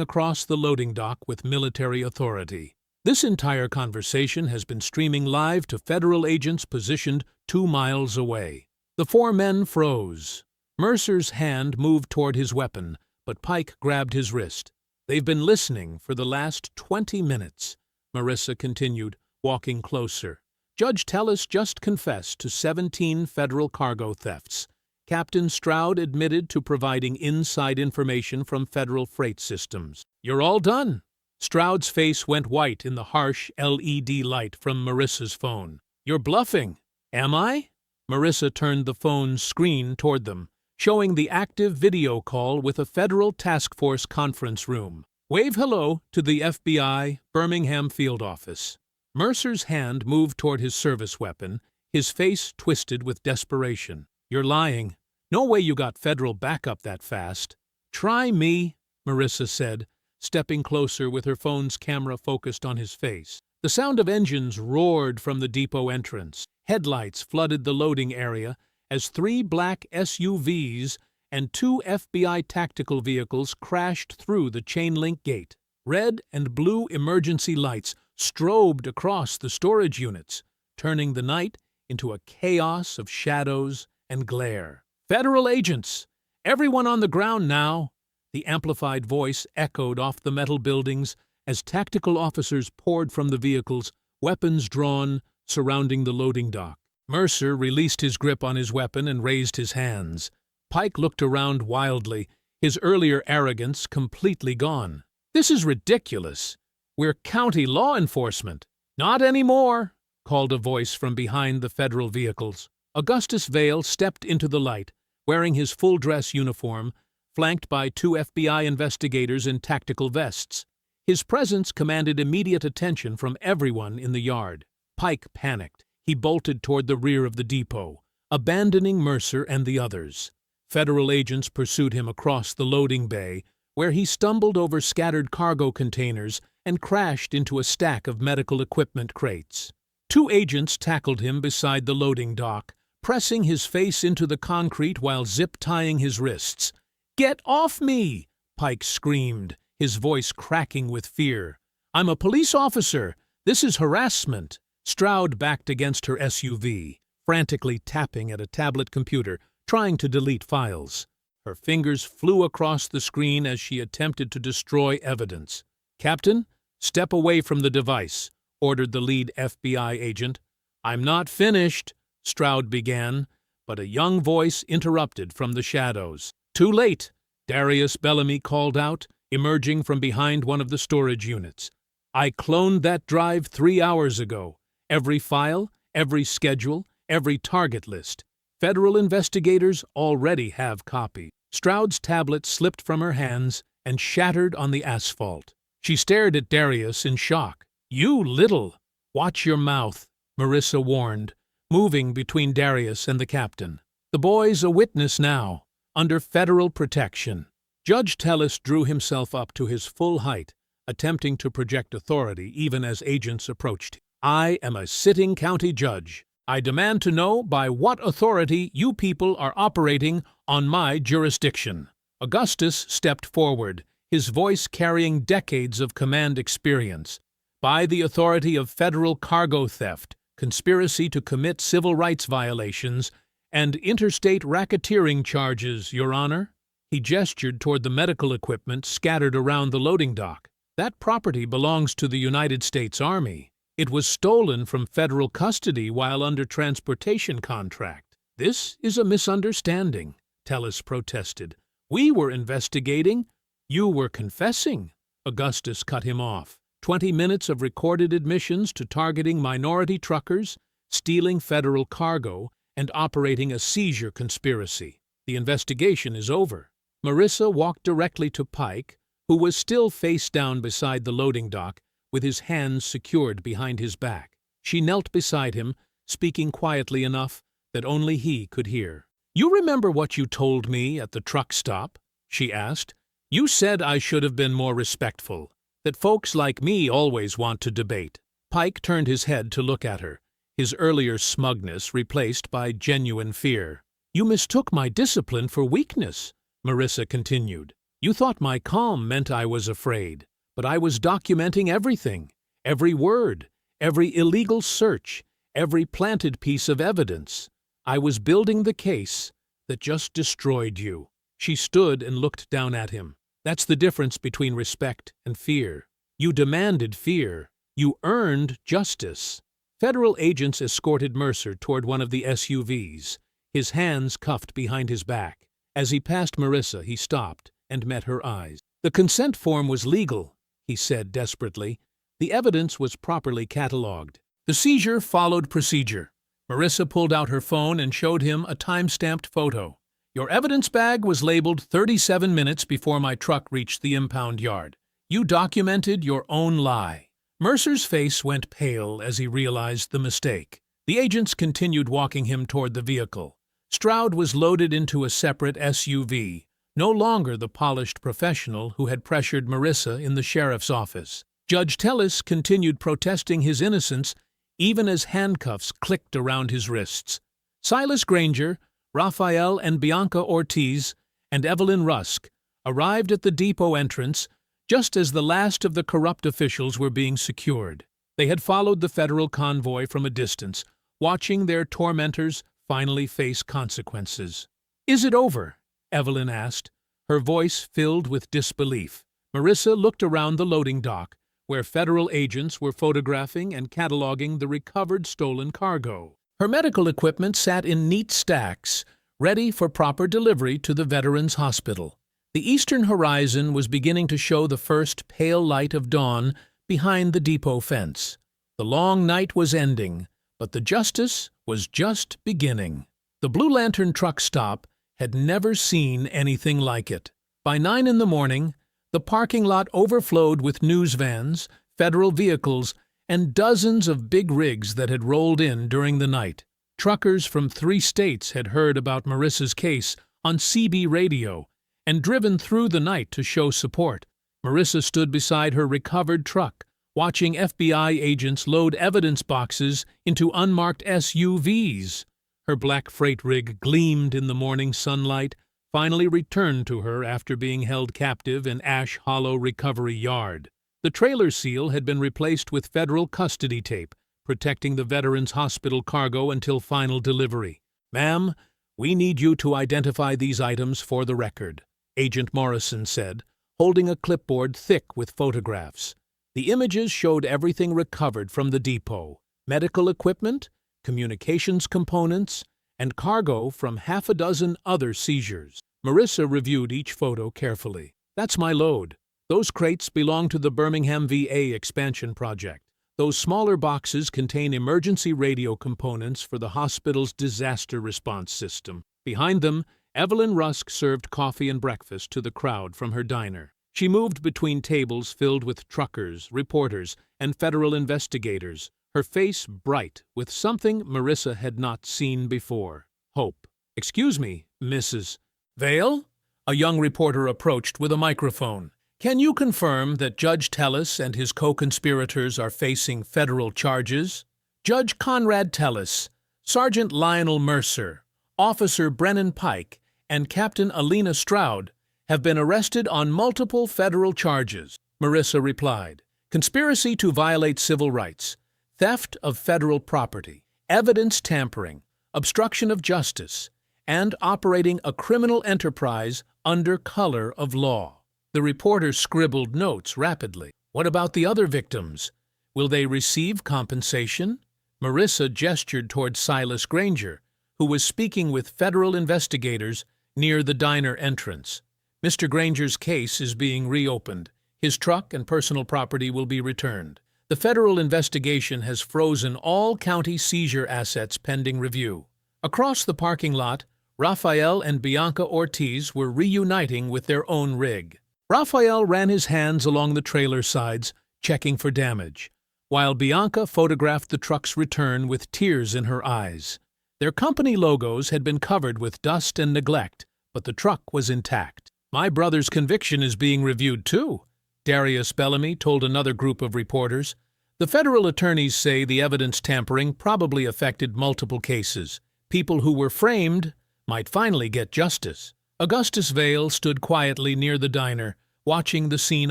across the loading dock with military authority, "this entire conversation has been streaming live to federal agents positioned 2 miles away." The 4 men froze. Mercer's hand moved toward his weapon, but Pike grabbed his wrist. "They've been listening for the last 20 minutes. Marissa continued, walking closer. "Judge Tellis just confessed to 17 federal cargo thefts. Captain Stroud admitted to providing inside information from federal freight systems. You're all done." Stroud's face went white in the harsh LED light from Marissa's phone. "You're bluffing." "Am I?" Marissa turned the phone's screen toward them, showing the active video call with a federal task force conference room. "Wave hello to the FBI Birmingham field office." Mercer's hand moved toward his service weapon, his face twisted with desperation. "You're lying. No way you got federal backup that fast." "Try me," Marissa said, stepping closer with her phone's camera focused on his face. The sound of engines roared from the depot entrance. Headlights flooded the loading area as 3 black SUVs and 2 FBI tactical vehicles crashed through the chain-link gate. Red and blue emergency lights strobed across the storage units, turning the night into a chaos of shadows and glare. "Federal agents! Everyone on the ground now!" The amplified voice echoed off the metal buildings as tactical officers poured from the vehicles, weapons drawn, surrounding the loading dock. Mercer released his grip on his weapon and raised his hands. Pike looked around wildly, his earlier arrogance completely gone. "This is ridiculous. We're county law enforcement." "Not anymore," called a voice from behind the federal vehicles. Augustus Vale stepped into the light, wearing his full-dress uniform, flanked by 2 FBI investigators in tactical vests. His presence commanded immediate attention from everyone in the yard. Pike panicked. He bolted toward the rear of the depot, abandoning Mercer and the others. Federal agents pursued him across the loading bay, where he stumbled over scattered cargo containers and crashed into a stack of medical equipment crates. 2 agents tackled him beside the loading dock, pressing his face into the concrete while zip-tying his wrists. "Get off me!" Pike screamed, his voice cracking with fear. "I'm a police officer. This is harassment." Stroud backed against her SUV, frantically tapping at a tablet computer, trying to delete files. Her fingers flew across the screen as she attempted to destroy evidence. "Captain, step away from the device," ordered the lead FBI agent. "I'm not finished," Stroud began, but a young voice interrupted from the shadows. "Too late," Darius Bellamy called out, emerging from behind one of the storage units. "I cloned that drive 3 hours ago. Every file, every schedule, every target list. Federal investigators already have copies." Stroud's tablet slipped from her hands and shattered on the asphalt. She stared at Darius in shock. "You little—" "Watch your mouth," Marissa warned, moving between Darius and the captain. "The boy's a witness now, under federal protection." Judge Tellis drew himself up to his full height, attempting to project authority even as agents approached him. "I am a sitting county judge. I demand to know by what authority you people are operating on my jurisdiction." Augustus stepped forward, his voice carrying decades of command experience. "By the authority of federal cargo theft, conspiracy to commit civil rights violations, and interstate racketeering charges, Your Honor." He gestured toward the medical equipment scattered around the loading dock. "That property belongs to the United States Army. It was stolen from federal custody while under transportation contract." "This is a misunderstanding," Tellis protested. "We were investigating. You were confessing." Augustus cut him off. 20 minutes of recorded admissions to targeting minority truckers, stealing federal cargo, and operating a seizure conspiracy. The investigation is over. Marissa walked directly to Pike, who was still face down beside the loading dock, with his hands secured behind his back. She knelt beside him, speaking quietly enough that only he could hear. "You remember what you told me at the truck stop?" she asked. "You said I should have been more respectful, that folks like me always want to debate." Pike turned his head to look at her, his earlier smugness replaced by genuine fear. "You mistook my discipline for weakness," Marissa continued. "You thought my calm meant I was afraid, but I was documenting everything, every word, every illegal search, every planted piece of evidence. I was building the case that just destroyed you." She stood and looked down at him. "That's the difference between respect and fear. You demanded fear. You earned justice." Federal agents escorted Mercer toward one of the SUVs, his hands cuffed behind his back. As he passed Marissa, he stopped and met her eyes. "The consent form was legal," he said desperately. "The evidence was properly catalogued. The seizure followed procedure." Marissa pulled out her phone and showed him a time-stamped photo. "Your evidence bag was labeled 37 minutes before my truck reached the impound yard. You documented your own lie." Mercer's face went pale as he realized the mistake. The agents continued walking him toward the vehicle. Stroud was loaded into a separate SUV, no longer the polished professional who had pressured Marissa in the sheriff's office. Judge Tellis continued protesting his innocence even as handcuffs clicked around his wrists. Silas Granger, Rafael and Bianca Ortiz, and Evelyn Rusk arrived at the depot entrance just as the last of the corrupt officials were being secured. They had followed the federal convoy from a distance, watching their tormentors finally face consequences. "Is it over?" Evelyn asked, her voice filled with disbelief. Marissa looked around the loading dock, where federal agents were photographing and cataloging the recovered stolen cargo. Her medical equipment sat in neat stacks, ready for proper delivery to the Veterans Hospital. The eastern horizon was beginning to show the first pale light of dawn behind the depot fence. The long night was ending, but the justice was just beginning. The Blue Lantern truck stop had never seen anything like it. By 9 in the morning, the parking lot overflowed with news vans, federal vehicles, and dozens of big rigs that had rolled in during the night. Truckers from 3 states had heard about Marissa's case on CB radio, and driven through the night to show support. Marissa stood beside her recovered truck, watching FBI agents load evidence boxes into unmarked SUVs. Her black freight rig gleamed in the morning sunlight, finally returned to her after being held captive in Ash Hollow Recovery Yard. The trailer seal had been replaced with federal custody tape, protecting the Veterans Hospital cargo until final delivery. "Ma'am, we need you to identify these items for the record," Agent Morrison said, holding a clipboard thick with photographs. The images showed everything recovered from the depot: medical equipment, communications components, and cargo from half a dozen other seizures. Marissa reviewed each photo carefully. "That's my load. Those crates belong to the Birmingham VA expansion project. Those smaller boxes contain emergency radio components for the hospital's disaster response system." Behind them, Evelyn Rusk served coffee and breakfast to the crowd from her diner. She moved between tables filled with truckers, reporters, and federal investigators, her face bright with something Marissa had not seen before: hope. "Excuse me, Mrs. Vale?" A young reporter approached with a microphone. "Can you confirm that Judge Tellis and his co-conspirators are facing federal charges? Judge Conrad Tellis, Sergeant Lionel Mercer, Officer Brennan Pike, and Captain Alina Stroud have been arrested on multiple federal charges." Marissa replied. "Conspiracy to violate civil rights, theft of federal property, evidence tampering, obstruction of justice, and operating a criminal enterprise under color of law." The reporter scribbled notes rapidly. "What about the other victims? Will they receive compensation?" Marissa gestured toward Silas Granger, who was speaking with federal investigators near the diner entrance. "Mr. Granger's case is being reopened. His truck and personal property will be returned. The federal investigation has frozen all county seizure assets pending review." Across the parking lot, Rafael and Bianca Ortiz were reuniting with their own rig. Rafael ran his hands along the trailer sides, checking for damage, while Bianca photographed the truck's return with tears in her eyes. Their company logos had been covered with dust and neglect, but the truck was intact. "My brother's conviction is being reviewed too," Darius Bellamy told another group of reporters. "The federal attorneys say the evidence tampering probably affected multiple cases. People who were framed might finally get justice." Augustus Vale stood quietly near the diner, watching the scene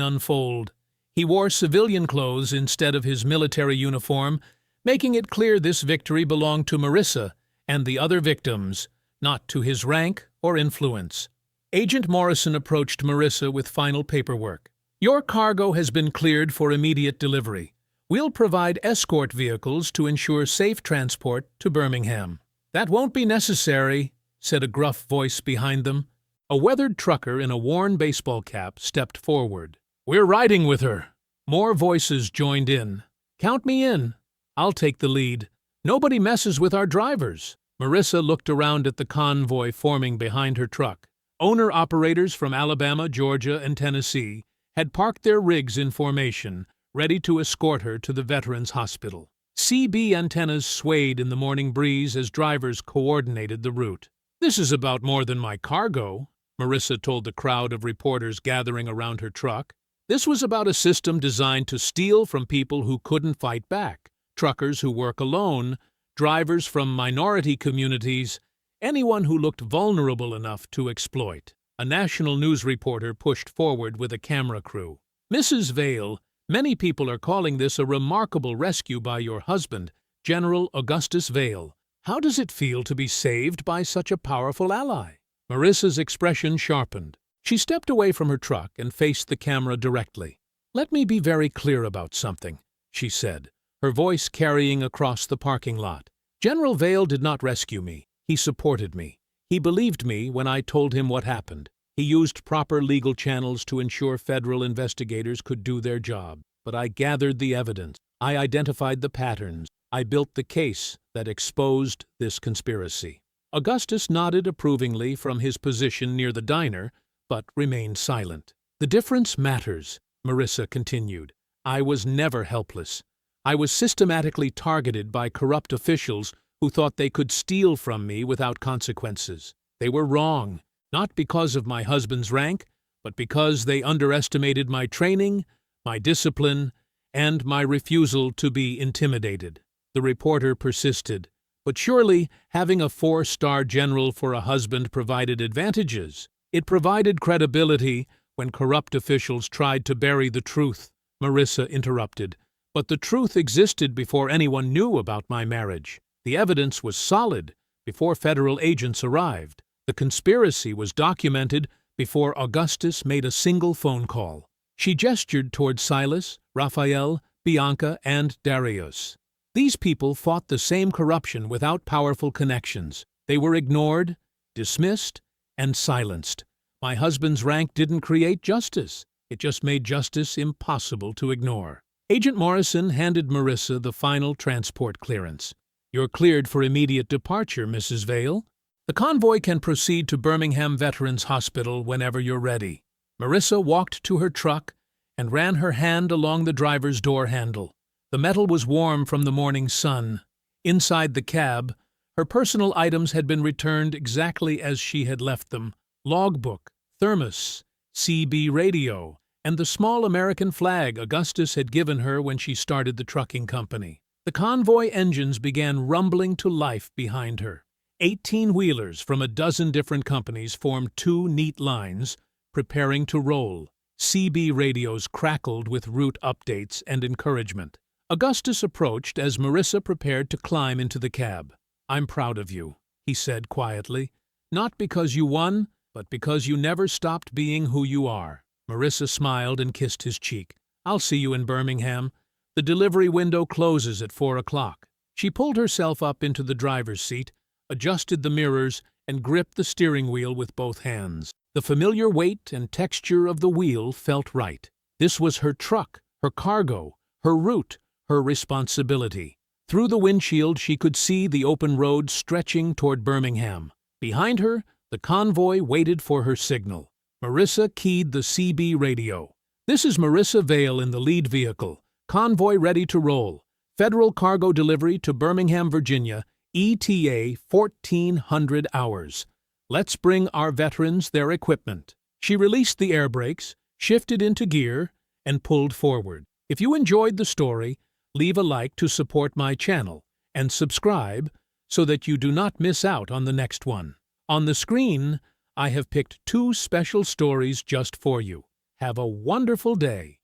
unfold. He wore civilian clothes instead of his military uniform, making it clear this victory belonged to Marissa and the other victims, not to his rank or influence. Agent Morrison approached Marissa with final paperwork. "Your cargo has been cleared for immediate delivery. We'll provide escort vehicles to ensure safe transport to Birmingham." "That won't be necessary," said a gruff voice behind them. A weathered trucker in a worn baseball cap stepped forward. "We're riding with her." More voices joined in. "Count me in. I'll take the lead. Nobody messes with our drivers." Marissa looked around at the convoy forming behind her truck. Owner-operators from Alabama, Georgia, and Tennessee had parked their rigs in formation, ready to escort her to the Veterans Hospital. CB antennas swayed in the morning breeze as drivers coordinated the route. "This is about more than my cargo," Marissa told the crowd of reporters gathering around her truck. "This was about a system designed to steal from people who couldn't fight back, truckers who work alone, drivers from minority communities, anyone who looked vulnerable enough to exploit." A national news reporter pushed forward with a camera crew. "Mrs. Vale, many people are calling this a remarkable rescue by your husband, General Augustus Vale. How does it feel to be saved by such a powerful ally?" Marissa's expression sharpened. She stepped away from her truck and faced the camera directly. "Let me be very clear about something," she said, her voice carrying across the parking lot. "General Vale did not rescue me. He supported me. He believed me when I told him what happened. He used proper legal channels to ensure federal investigators could do their job. But I gathered the evidence. I identified the patterns. I built the case that exposed this conspiracy." Augustus nodded approvingly from his position near the diner, but remained silent. "The difference matters," Marissa continued. "I was never helpless. I was systematically targeted by corrupt officials who thought they could steal from me without consequences. They were wrong. not because of my husband's rank, but because they underestimated my training, my discipline, and my refusal to be intimidated. The reporter persisted. But surely having a 4-star general for a husband provided advantages. It provided credibility when corrupt officials tried to bury the truth. Marissa interrupted. But the truth existed before anyone knew about my marriage. The evidence was solid before federal agents arrived. The conspiracy was documented before Augustus made a single phone call. She gestured toward Silas, Raphael, Bianca, and Darius. These people fought the same corruption without powerful connections. They were ignored, dismissed, and silenced. My husband's rank didn't create justice. It just made justice impossible to ignore. Agent Morrison handed Marissa the final transport clearance. You're cleared for immediate departure, Mrs. Vale. The convoy can proceed to Birmingham Veterans Hospital whenever you're ready. Marissa walked to her truck and ran her hand along the driver's door handle. The metal was warm from the morning sun. Inside the cab, her personal items had been returned exactly as she had left them. Logbook, thermos, CB radio, and the small American flag Augustus had given her when she started the trucking company. The convoy engines began rumbling to life behind her. 18-wheelers from a dozen different companies formed 2 neat lines, preparing to roll. CB radios crackled with route updates and encouragement. Augustus approached as Marissa prepared to climb into the cab. I'm proud of you, he said quietly. Not because you won, but because you never stopped being who you are. Marissa smiled and kissed his cheek. I'll see you in Birmingham. The delivery window closes at 4 o'clock. She pulled herself up into the driver's seat, adjusted the mirrors, and gripped the steering wheel with both hands. The familiar weight and texture of the wheel felt right. This was her truck, her cargo, her route, her responsibility. Through the windshield, she could see the open road stretching toward Birmingham. Behind her, the convoy waited for her signal. Marissa keyed the CB radio. This is Marissa Vale in the lead vehicle. Convoy ready to roll. Federal cargo delivery to Birmingham, Virginia. ETA 1400 hours. Let's bring our veterans their equipment. She released the air brakes, shifted into gear, and pulled forward. If you enjoyed the story, leave a like to support my channel, and subscribe so that you do not miss out on the next one. On the screen, I have picked 2 special stories just for you. Have a wonderful day.